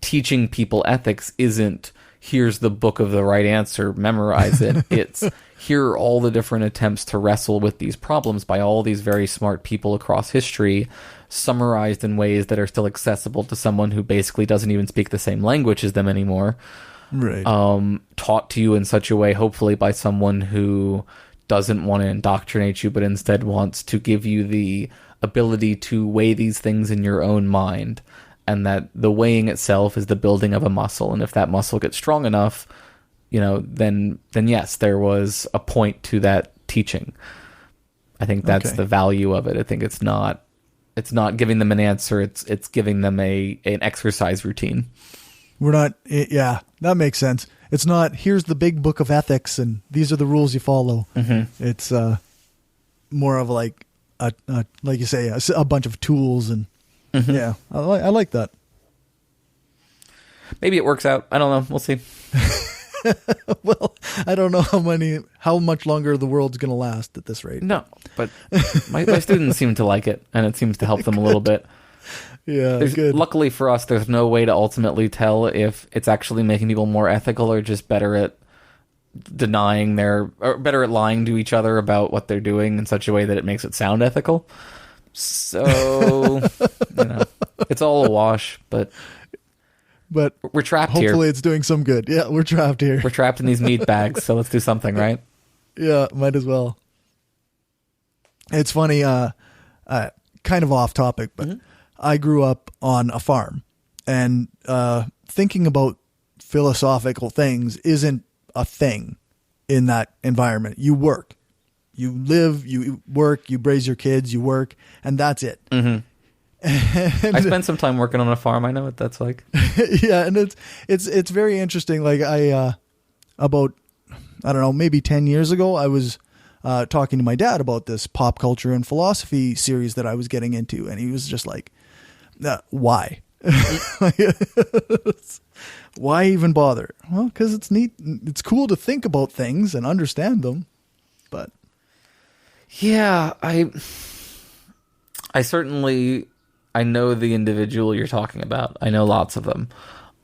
teaching people ethics isn't, here's the book of the right answer, memorize it. It's, here are all the different attempts to wrestle with these problems by all these very smart people across history, summarized in ways that are still accessible to someone who basically doesn't even speak the same language as them anymore. Right. Taught to you in such a way, hopefully by someone who doesn't want to indoctrinate you, but instead wants to give you the ability to weigh these things in your own mind. And that the weighing itself is the building of a muscle. And if that muscle gets strong enough, then yes, there was a point to that teaching. I think that's the value of it. I think it's not giving them an answer. It's giving them an exercise routine. We're not, that makes sense. It's not, here's the big book of ethics and these are the rules you follow. Mm-hmm. It's more of like like you say, a bunch of tools and yeah, I like that. Maybe it works out. I don't know. We'll see. Well, I don't know how much longer the world's going to last at this rate. No, but my students seem to like it, and it seems to help them a little bit. Yeah, good. Luckily for us, there's no way to ultimately tell if it's actually making people more ethical or just better at denying or better at lying to each other about what they're doing in such a way that it makes it sound ethical. So, it's all a wash, but we're trapped here. Hopefully it's doing some good. Yeah, we're trapped here. We're trapped in these meat bags, so let's do something, right? Yeah, might as well. It's funny, kind of off topic, but I grew up on a farm, and thinking about philosophical things isn't a thing in that environment. You work. You live, you work, you raise your kids, you work, and that's it. Mm-hmm. I spent some time working on a farm. I know what that's like. Yeah, and it's very interesting. Like about, I don't know, maybe 10 years ago, I was talking to my dad about this pop culture and philosophy series that I was getting into, and he was just like, why? Why even bother? Well, because it's neat. It's cool to think about things and understand them, but... Yeah, I certainly, I know the individual you're talking about. I know lots of them.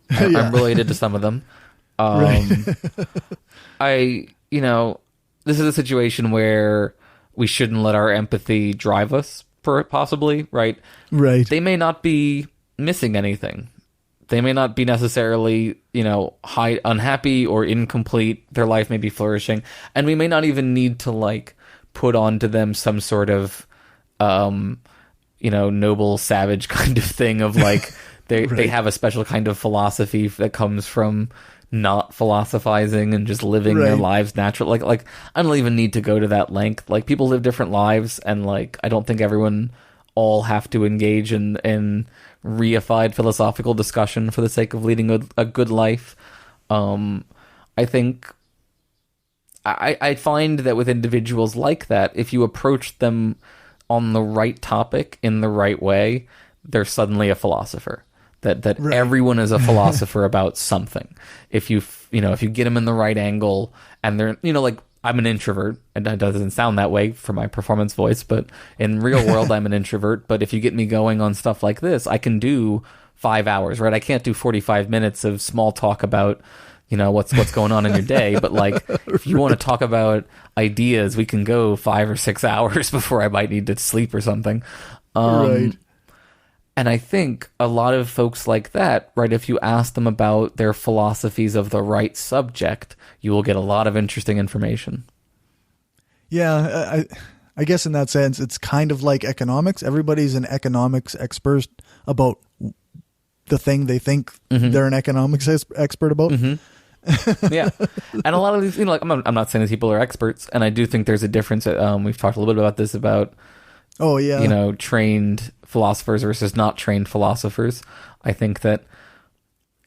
I'm related to some of them. Right. This is a situation where we shouldn't let our empathy drive us, possibly, right? Right. They may not be missing anything. They may not be necessarily, unhappy or incomplete. Their life may be flourishing. And we may not even need to, put onto them some sort of, noble savage kind of thing of they have a special kind of philosophy that comes from not philosophizing and just living their lives naturally. Like I don't even need to go to that length. Like people live different lives, and I don't think everyone all have to engage in reified philosophical discussion for the sake of leading a good life. I think I find that with individuals like that, if you approach them on the right topic in the right way, they're suddenly a philosopher. That everyone is a philosopher about something. If you get them in the right angle, and they're I'm an introvert, and it doesn't sound that way for my performance voice, but in real world I'm an introvert. But if you get me going on stuff like this, I can do 5 hours, right? I can't do 45 minutes of small talk about what's going on in your day, but if you want to talk about ideas, we can go 5 or 6 hours before I might need to sleep or something. Right. And I think a lot of folks like that, right, if you ask them about their philosophies of the right subject, you will get a lot of interesting information. Yeah, I guess in that sense, it's kind of like economics. Everybody's an economics expert about the thing they think they're an economics expert about. Mm-hmm. Yeah, and a lot of these, I'm not saying these people are experts, and I do think there's a difference. We've talked a little bit about this about, trained philosophers versus not trained philosophers. I think that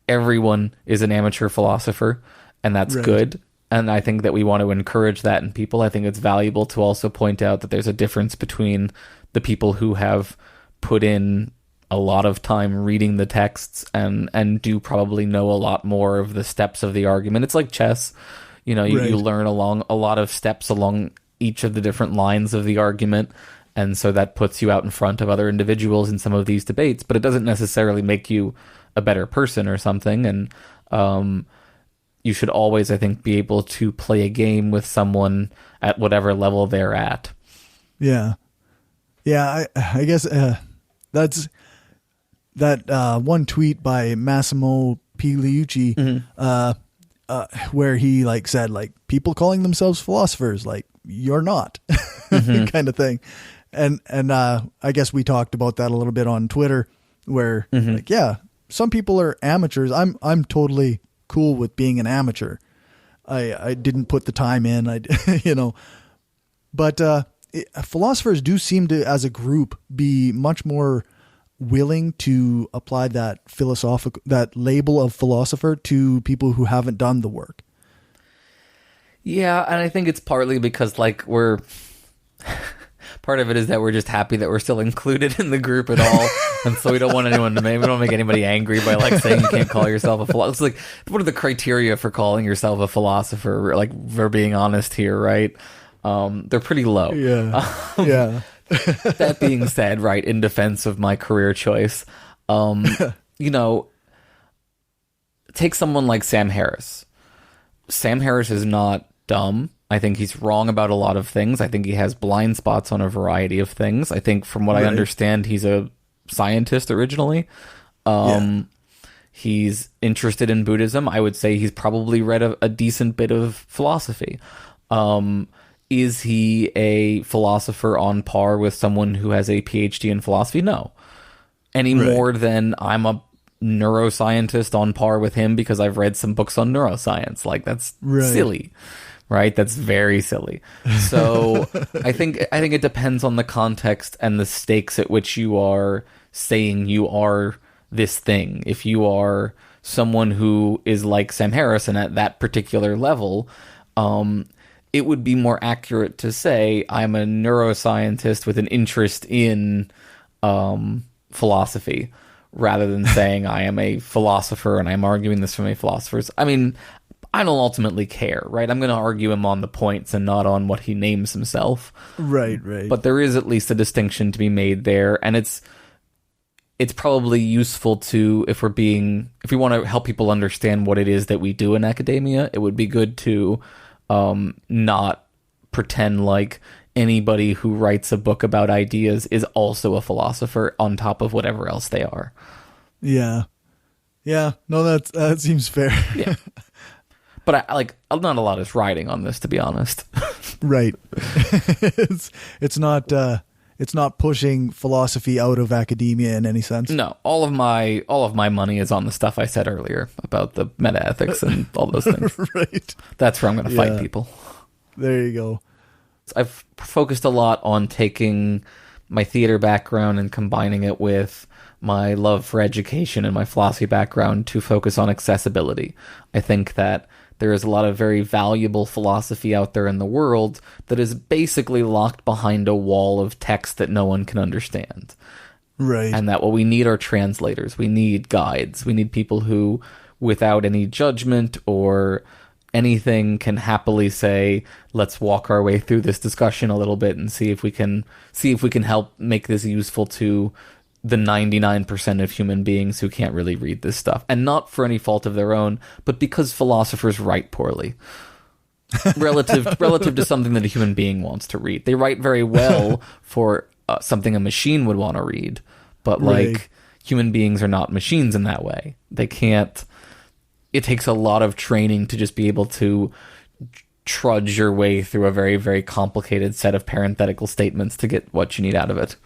everyone is an amateur philosopher, and that's good. And I think that we want to encourage that in people. I think it's valuable to also point out that there's a difference between the people who have put in a lot of time reading the texts and do probably know a lot more of the steps of the argument. It's like chess. You learn along a lot of steps along each of the different lines of the argument. And so that puts you out in front of other individuals in some of these debates, but it doesn't necessarily make you a better person or something. And you should always, I think, be able to play a game with someone at whatever level they're at. Yeah. Yeah, I guess that's that one tweet by Massimo Pigliucci where he said people calling themselves philosophers, you're not kind of thing. And I guess we talked about that a little bit on Twitter where some people are amateurs. I'm totally cool with being an amateur. I didn't put the time in, but philosophers do seem to, as a group, be much more willing to apply that label of philosopher to people who haven't done the work. Yeah, and I think it's partly because we're part of it is that we're just happy that we're still included in the group at all, and so we don't want anyone to we don't make anybody angry by saying you can't call yourself a philosopher. It's what are the criteria for calling yourself a philosopher? For being honest here, right? They're pretty low. Yeah. Yeah. That being said, right, in defense of my career choice, take someone like Sam Harris. Sam Harris is not dumb. I think he's wrong about a lot of things. I think he has blind spots on a variety of things. I think from what I understand, he's a scientist originally. He's interested in Buddhism. I would say he's probably read a decent bit of philosophy. Is he a philosopher on par with someone who has a PhD in philosophy? No. Any more than I'm a neuroscientist on par with him because I've read some books on neuroscience. That's silly, right? That's very silly. So I think it depends on the context and the stakes at which you are saying you are this thing. If you are someone who is like Sam Harris and at that particular level, it would be more accurate to say I'm a neuroscientist with an interest in philosophy, rather than saying I am a philosopher and I'm arguing this from a philosopher's. I mean, I don't ultimately care, right? I'm going to argue him on the points and not on what he names himself. Right. But there is at least a distinction to be made there, and it's probably useful to, if we want to help people understand what it is that we do in academia, it would be good to not pretend like anybody who writes a book about ideas is also a philosopher on top of whatever else they are. Yeah. No, that seems fair. Yeah. But not a lot is riding on this, to be honest. Right. It's not pushing philosophy out of academia in any sense. No, all of my money is on the stuff I said earlier about the meta ethics and all those things. Right. That's where I'm going to fight people. There you go. I've focused a lot on taking my theater background and combining it with my love for education and my philosophy background to focus on accessibility. I think that there is a lot of very valuable philosophy out there in the world that is basically locked behind a wall of text that no one can understand. Right. And that what we need are translators. We need guides. We need people who, without any judgment or anything, can happily say, let's walk our way through this discussion a little bit and see if we can help make this useful to the 99% of human beings who can't really read this stuff. And not for any fault of their own, but because philosophers write poorly. relative to something that a human being wants to read. They write very well for something a machine would want to read, but human beings are not machines in that way. They can't. It takes a lot of training to just be able to trudge your way through a very, very complicated set of parenthetical statements to get what you need out of it.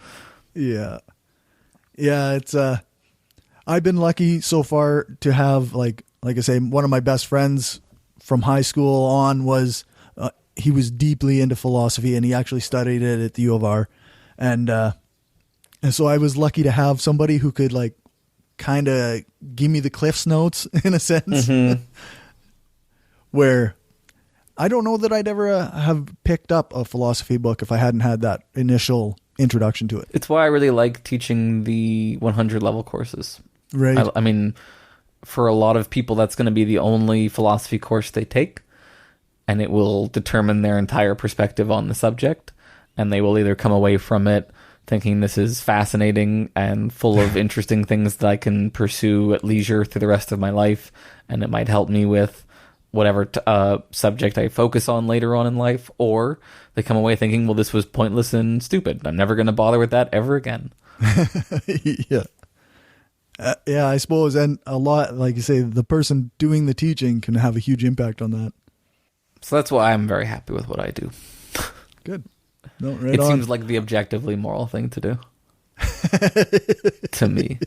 Yeah. Yeah, it's I've been lucky so far to have like I say, one of my best friends from high school on was he was deeply into philosophy, and he actually studied it at the U of R, and so I was lucky to have somebody who could kind of give me the Cliff's Notes in a sense. Mm-hmm. where I don't know that I'd ever have picked up a philosophy book if I hadn't had that initial introduction to it. It's why I really like teaching the 100 level courses. Right. I mean, for a lot of people, that's going to be the only philosophy course they take, and it will determine their entire perspective on the subject, and they will either come away from it thinking this is fascinating and full of interesting things that I can pursue at leisure through the rest of my life, and it might help me with whatever subject I focus on later on in life, or they come away thinking, well, this was pointless and stupid. I'm never going to bother with that ever again. Yeah. Yeah, I suppose. And a lot, like you say, the person doing the teaching can have a huge impact on that. So that's why I'm very happy with what I do. Good. No, right it on. seems like the objectively moral thing to do. To me.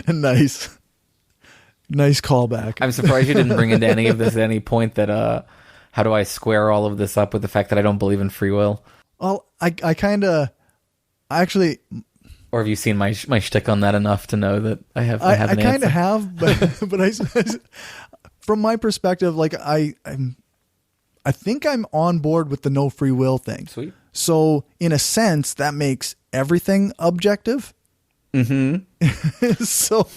Nice. Nice callback. I'm surprised you didn't bring into any of this at any point that, how do I square all of this up with the fact that I don't believe in free will? Well, I kind of, actually... Or have you seen my shtick on that enough to know that I have an I kind answer? of have, but I, from my perspective, like I think I'm on board with the no free will thing. Sweet. So in a sense, that makes everything objective. Mm-hmm. So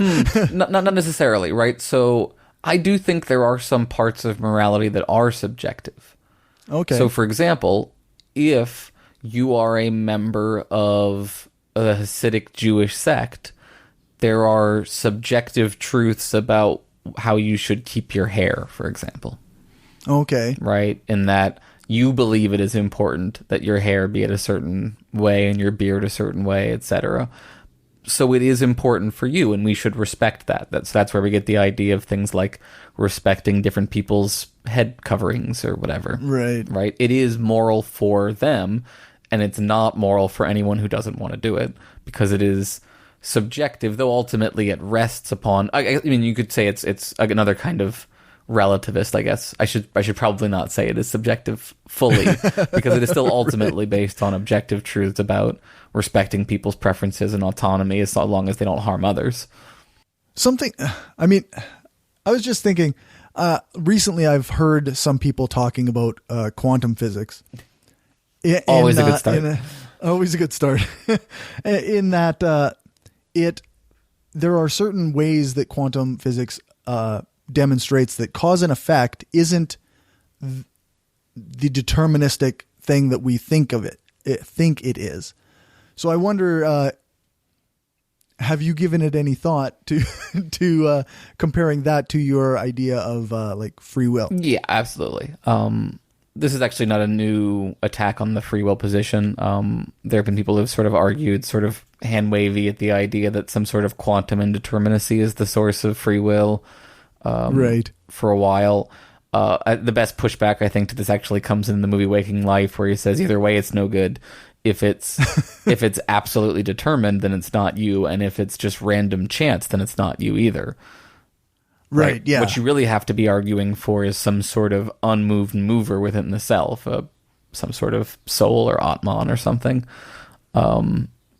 not necessarily, right? So I do think there are some parts of morality that are subjective. okay. So for example, if you are a member of a Hasidic Jewish sect, there are subjective truths about how you should keep your hair, for example. Okay. Right? In that you believe it is important that your hair be at a certain way and your beard a certain way, etc. So it is important for you, and we should respect that. That's where we get the idea of things like respecting different people's head coverings or whatever. Right. Right? It is moral for them, and it's not moral for anyone who doesn't want to do it, because it is subjective, though ultimately it rests upon... I mean, you could say it's another kind of relativist, I guess. I should probably not say it is subjective fully, because it is still ultimately based on objective truths about respecting people's preferences and autonomy as long as they don't harm others. I mean, I was just thinking, recently I've heard some people talking about quantum physics. Always a good start. Always a good start. In that there are certain ways that quantum physics demonstrates that cause and effect isn't the deterministic thing that we think it is. So I wonder, have you given it any thought to comparing that to your idea of like free will? Yeah, absolutely. This is actually not a new attack on the free will position. There have been people who have sort of argued, sort of hand wavy, at the idea that some sort of quantum indeterminacy is the source of free will. Right. For a while. The best pushback, I think, to this actually comes in the movie Waking Life, where he says either way it's no good. If it's absolutely determined, then it's not you, and if it's just random chance, then it's not you either. Right, yeah. What you really have to be arguing for is some sort of unmoved mover within the self, some sort of soul or Atman or something.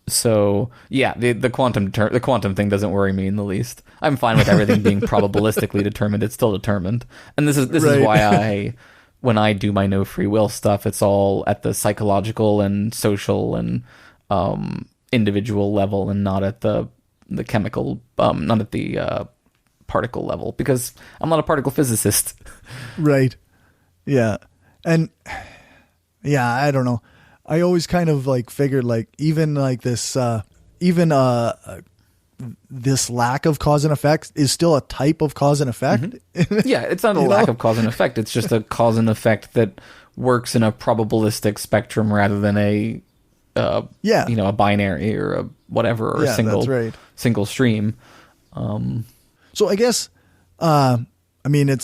So yeah, the quantum thing doesn't worry me in the least. I'm fine with everything being probabilistically determined. It's still determined, and this is why when I do my no free will stuff, it's all at the psychological and social and individual level, and not at the chemical, not at the particle level, because I'm not a particle physicist. Right. Yeah. And yeah, I don't know. I always kind of like figured like even like this, this lack of cause and effect is still a type of cause and effect. Mm-hmm. Yeah. It's not a lack of cause and effect. It's just a cause and effect that works in a probabilistic spectrum rather than a binary or a whatever, or a single stream. So I guess, I mean,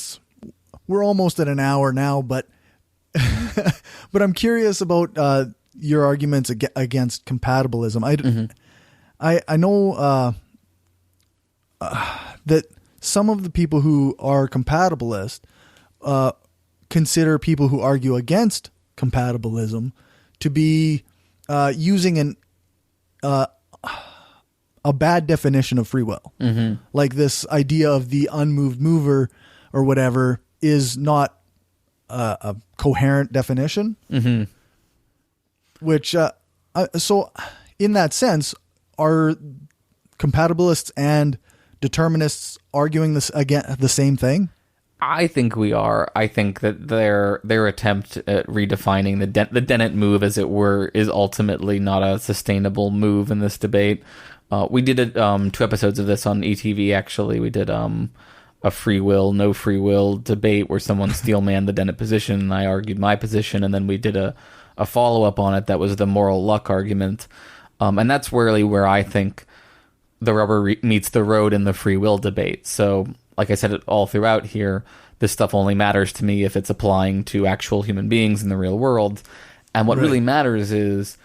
we're almost at an hour now, but I'm curious about your arguments against compatibilism. I know that some of the people who are compatibilist consider people who argue against compatibilism to be using a bad definition of free will. Mm-hmm. Like this idea of the unmoved mover or whatever is not a coherent definition. Mm-hmm. Which, so in that sense, are compatibilists and determinists arguing this again the same thing? I think we are. I think that their attempt at redefining the Dennett move, as it were, is ultimately not a sustainable move in this debate. We did 2 episodes of this on ETV, actually. We did a free will, no free will debate where someone steel-manned the Dennett position, and I argued my position, and then we did a follow-up on it that was the moral luck argument. And that's really where I think the rubber meets the road in the free will debate. So, like I said it all throughout here, this stuff only matters to me if it's applying to actual human beings in the real world. And what really matters is,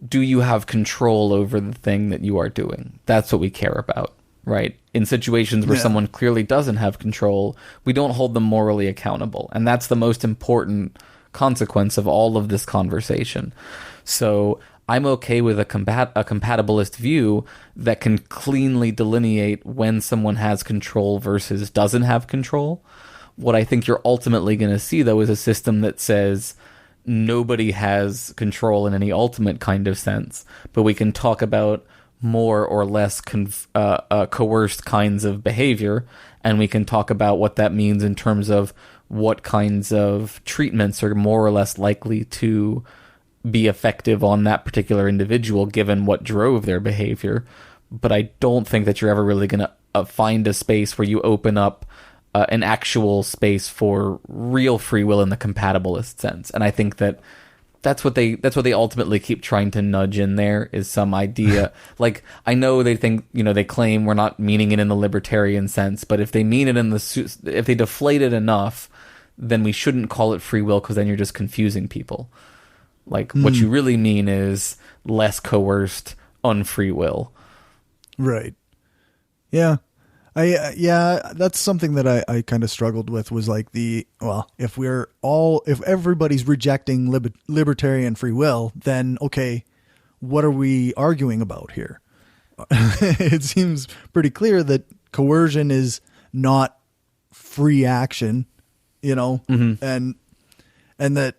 do you have control over the thing that you are doing? That's what we care about, right? In situations where someone clearly doesn't have control, we don't hold them morally accountable. And that's the most important consequence of all of this conversation. So I'm okay with a compatibilist view that can cleanly delineate when someone has control versus doesn't have control. What I think you're ultimately going to see, though, is a system that says nobody has control in any ultimate kind of sense, but we can talk about more or less coerced kinds of behavior, and we can talk about what that means in terms of what kinds of treatments are more or less likely to be effective on that particular individual given what drove their behavior. But I don't think that you're ever really going to find a space where you open up an actual space for real free will in the compatibilist sense. And I think that that's what they ultimately keep trying to nudge in there, is some idea. Like, I know they think, they claim we're not meaning it in the libertarian sense, but if they mean it if they deflate it enough, then we shouldn't call it free will, because then you're just confusing people. Like, what you really mean is less coerced, unfree will. Right. Yeah. That's something that I kind of struggled with, was like if everybody's rejecting libertarian free will, then okay, what are we arguing about here? It seems pretty clear that coercion is not free action, and that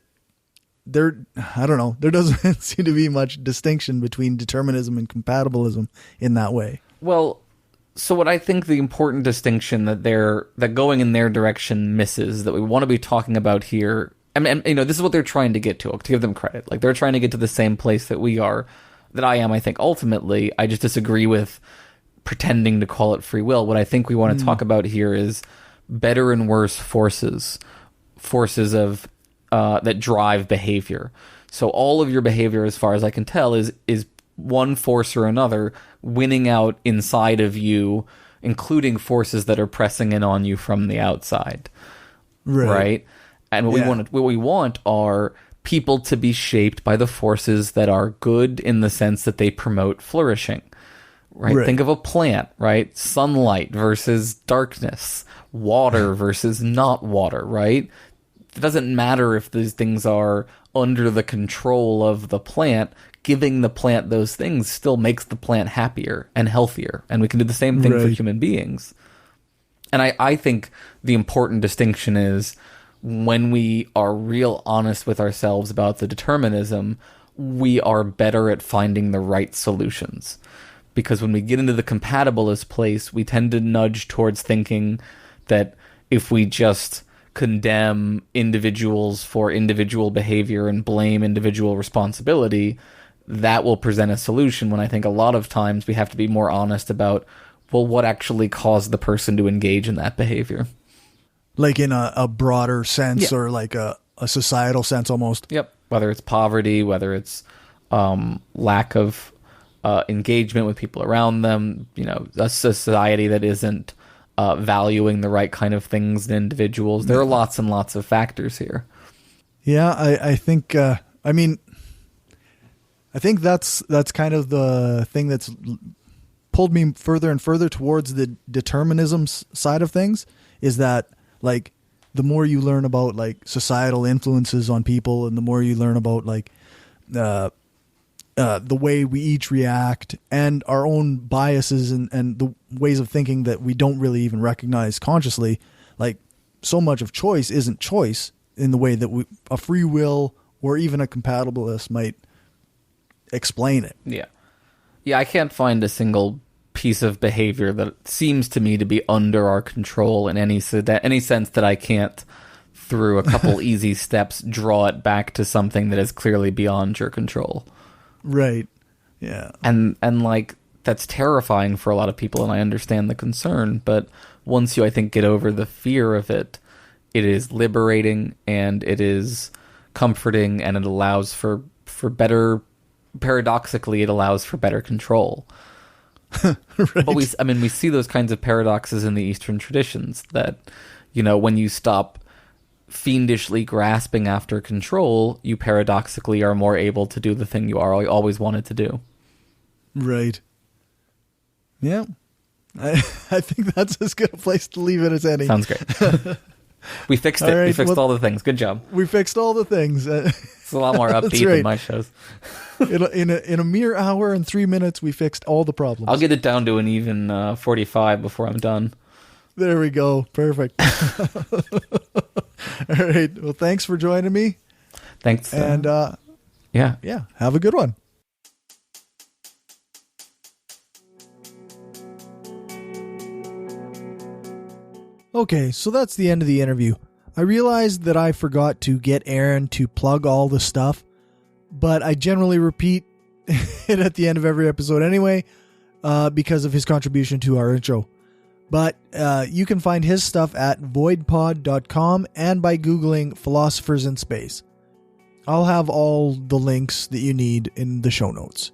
I don't know, there doesn't seem to be much distinction between determinism and compatibilism in that way. Well, so what I think the important distinction that going in their direction misses, that we want to be talking about here, and this is what they're trying to get to give them credit. Like, they're trying to get to the same place that I am, I think, ultimately. I just disagree with pretending to call it free will. What I think we want to talk about here is better and worse forces of that drive behavior. So all of your behavior, as far as I can tell, is one force or another winning out inside of you, including forces that are pressing in on you from the outside. Right? And what we want are people to be shaped by the forces that are good, in the sense that they promote flourishing. Right? Think of a plant, right? Sunlight versus darkness, water versus not water, right? It doesn't matter if these things are under the control of the plant. Giving the plant those things still makes the plant happier and healthier. And we can do the same thing for human beings. And I think the important distinction is, when we are real honest with ourselves about the determinism, we are better at finding the right solutions. Because when we get into the compatibilist place, we tend to nudge towards thinking that if we just condemn individuals for individual behavior and blame individual responsibility, that will present a solution, when I think a lot of times we have to be more honest about, well, what actually caused the person to engage in that behavior. Like in a broader sense, or like a societal sense almost. Yep. Whether it's poverty, whether it's lack of engagement with people around them, a society that isn't valuing the right kind of things in individuals. There are lots and lots of factors here. Yeah, I think, I think that's kind of the thing that's pulled me further and further towards the determinism side of things, is that, like, the more you learn about, like, societal influences on people, and the more you learn about, like, the way we each react, and our own biases and the ways of thinking that we don't really even recognize consciously, like, so much of choice isn't choice. in the way that a free will or even a compatibilist might explain it. Yeah. Yeah, I can't find a single piece of behavior that seems to me to be under our control in any sense that I can't, through a couple easy steps, draw it back to something that is clearly beyond your control. Right. Yeah. And like, that's terrifying for a lot of people, and I understand the concern, but once you, I think, get over the fear of it, it is liberating, and it is comforting, and it allows for better, paradoxically, it allows for better control. Right. But we see those kinds of paradoxes in the Eastern traditions that, when you stop fiendishly grasping after control, you paradoxically are more able to do the thing you always wanted to do. Right. Yeah. I think that's as good a place to leave it as any. Sounds great. We fixed it. Right, we fixed all the things. Good job. We fixed all the things. It's a lot more upbeat than my shows. In a mere hour and 3 minutes, we fixed all the problems. I'll get it down to an even 45 before I'm done. There we go. Perfect. All right. Well, thanks for joining me. Thanks. And yeah. Have a good one. Okay, so that's the end of the interview. I realized that I forgot to get Aaron to plug all the stuff, but I generally repeat it at the end of every episode anyway, because of his contribution to our intro. But you can find his stuff at voidpod.com and by Googling Philosophers in Space. I'll have all the links that you need in the show notes.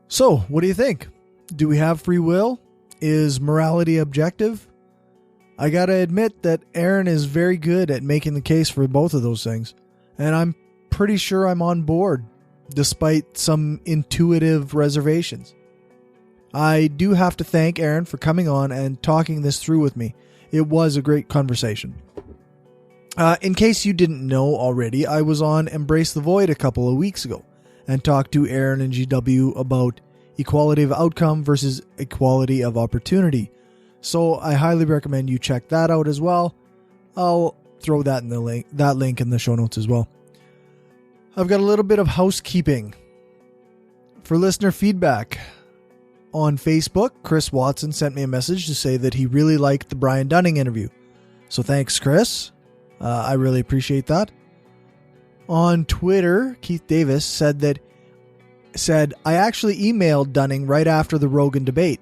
So, what do you think? Do we have free will? Is morality objective? I gotta admit that Aaron is very good at making the case for both of those things, and I'm pretty sure I'm on board, despite some intuitive reservations. I do have to thank Aaron for coming on and talking this through with me. It was a great conversation. In case you didn't know already, I was on Embrace the Void a couple of weeks ago and talked to Aaron and GW about equality of outcome versus equality of opportunity. So I highly recommend you check that out as well. I'll throw that link in the show notes as well. I've got a little bit of housekeeping. For listener feedback, on Facebook, Chris Watson sent me a message to say that he really liked the Brian Dunning interview. So thanks, Chris. I really appreciate that. On Twitter, Keith Davis said, I actually emailed Dunning right after the Rogan debate.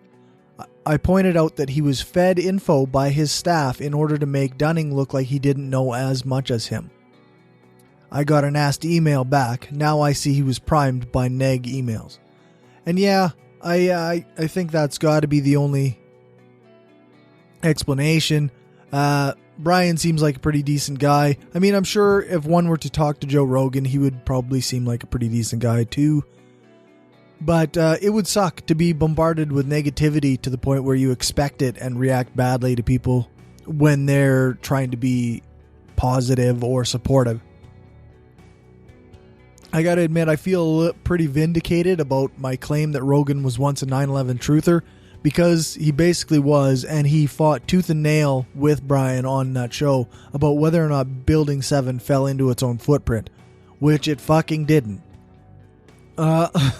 I pointed out that he was fed info by his staff in order to make Dunning look like he didn't know as much as him. I got a nasty email back. Now I see he was primed by neg emails. And yeah, I think that's got to be the only explanation. Brian seems like a pretty decent guy. I mean, I'm sure if one were to talk to Joe Rogan, he would probably seem like a pretty decent guy too. But it would suck to be bombarded with negativity to the point where you expect it and react badly to people when they're trying to be positive or supportive. I gotta admit, I feel pretty vindicated about my claim that Rogan was once a 9/11 truther, because he basically was, and he fought tooth and nail with Brian on that show about whether or not Building 7 fell into its own footprint, which it fucking didn't.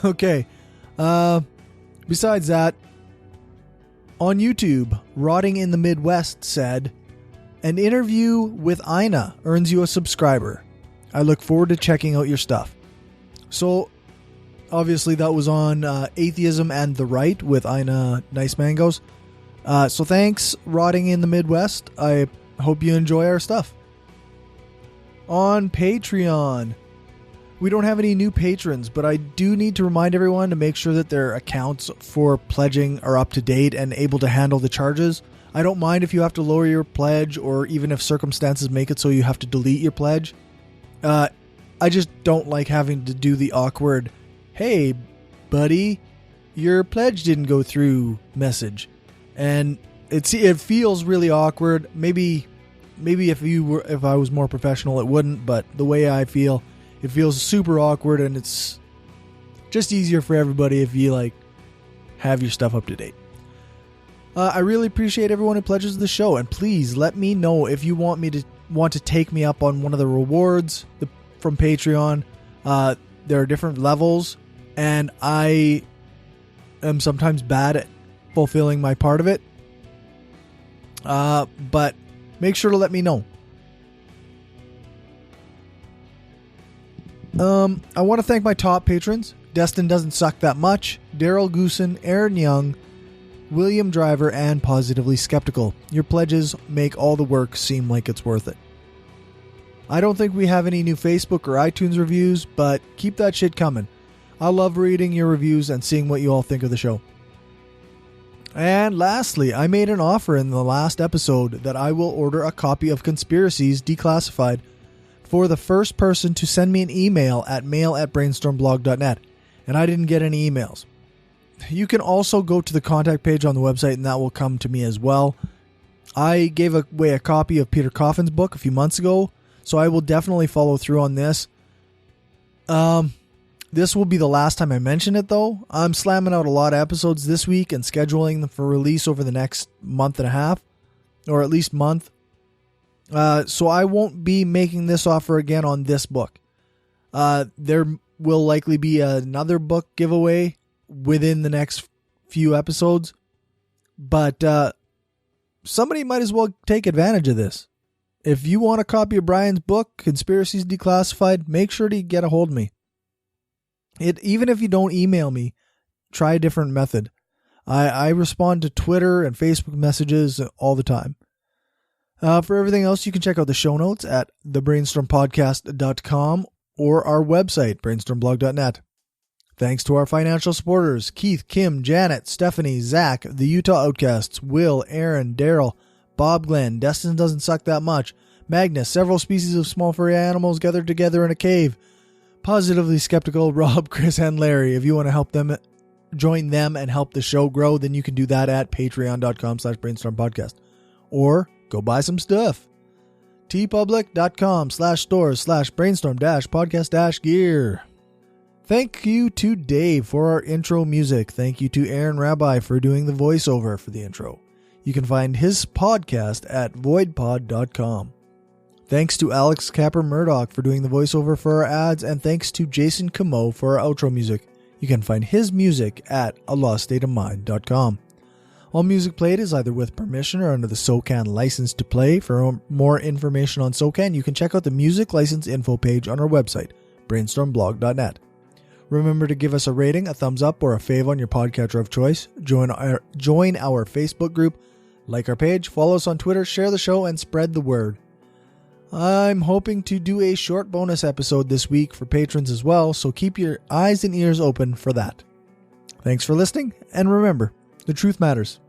Okay. Besides that, on YouTube, Rotting in the Midwest said, an interview with Ina earns you a subscriber. I look forward to checking out your stuff. So, obviously that was on Atheism and the Right with Ina Nice Mangoes. So thanks, Rotting in the Midwest. I hope you enjoy our stuff. On Patreon, we don't have any new patrons, but I do need to remind everyone to make sure that their accounts for pledging are up to date and able to handle the charges. I don't mind if you have to lower your pledge, or even if circumstances make it so you have to delete your pledge. I just don't like having to do the awkward, hey, buddy, your pledge didn't go through message. And it feels really awkward. Maybe if I was more professional, it wouldn't, but the way I feel, it feels super awkward, and it's just easier for everybody if you have your stuff up to date. I really appreciate everyone who pledges the show, and please let me know if you want me to want to take me up on one of the rewards from Patreon, there are different levels, and I am sometimes bad at fulfilling my part of it. But make sure to let me know. I want to thank my top patrons: Destin Doesn't Suck That Much, Daryl Goosen, Aaron Young, William Driver, and Positively Skeptical. Your pledges make all the work seem like it's worth it. I don't think we have any new Facebook or iTunes reviews, but keep that shit coming. I love reading your reviews and seeing what you all think of the show. And lastly, I made an offer in the last episode that I will order a copy of Conspiracies Declassified for the first person to send me an email at mail@brainstormblog.net, and I didn't get any emails. You can also go to the contact page on the website, and that will come to me as well. I gave away a copy of Peter Coffin's book a few months ago, so I will definitely follow through on this. This will be the last time I mention it, though. I'm slamming out a lot of episodes this week and scheduling them for release over the next month and a half, or at least month. So I won't be making this offer again on this book. There will likely be another book giveaway within the next few episodes, but somebody might as well take advantage of this. If you want a copy of Brian's book, Conspiracies Declassified, make sure to get a hold of me. Even if you don't email me, try a different method. I respond to Twitter and Facebook messages all the time. For everything else, you can check out the show notes at thebrainstormpodcast.com or our website, brainstormblog.net. Thanks to our financial supporters: Keith, Kim, Janet, Stephanie, Zach, the Utah Outcasts, Will, Aaron, Daryl, Bob Glenn, Destin Doesn't Suck That Much, Magnus, several species of small furry animals gathered together in a cave, Positively Skeptical, Rob, Chris, and Larry. If you want to help them, join them and help the show grow, then you can do that at patreon.com/brainstormpodcast. Or go buy some stuff. tpublic.com/stores/brainstorm-podcast-gear. Thank you to Dave for our intro music. Thank you to Aaron Rabi for doing the voiceover for the intro. You can find his podcast at voidpod.com. Thanks to Alex Capper Murdoch for doing the voiceover for our ads, and thanks to Jason Camo for our outro music. You can find his music at aloststateofmind.com. All music played is either with permission or under the SOCAN license to play. For more information on SOCAN, you can check out the music license info page on our website, brainstormblog.net. Remember to give us a rating, a thumbs up, or a fave on your podcatcher of choice. Join our Facebook group, like our page, follow us on Twitter, share the show, and spread the word. I'm hoping to do a short bonus episode this week for patrons as well, so keep your eyes and ears open for that. Thanks for listening, and remember, the truth matters.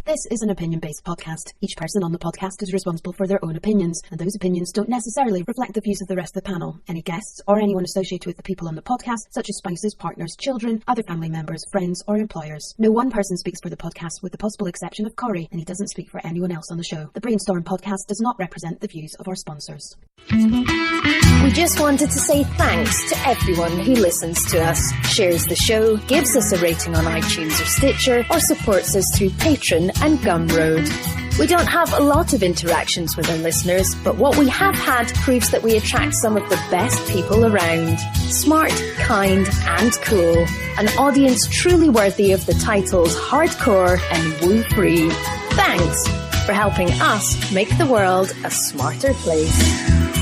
This is an opinion-based podcast. Each person on the podcast is responsible for their own opinions, and those opinions don't necessarily reflect the views of the rest of the panel. Any guests or anyone associated with the people on the podcast, such as spouses, partners, children, other family members, friends, or employers. No one person speaks for the podcast with the possible exception of Cory, and he doesn't speak for anyone else on the show. The Brainstorm podcast does not represent the views of our sponsors. We just wanted to say thanks to everyone who listens to us, shares the show, gives us a rating on iTunes or Stitcher, or supports us through Patreon and Gumroad. We don't have a lot of interactions with our listeners, but what we have had proves that we attract some of the best people around. Smart, kind, and cool. An audience truly worthy of the titles hardcore and woo-free. Thanks for helping us make the world a smarter place.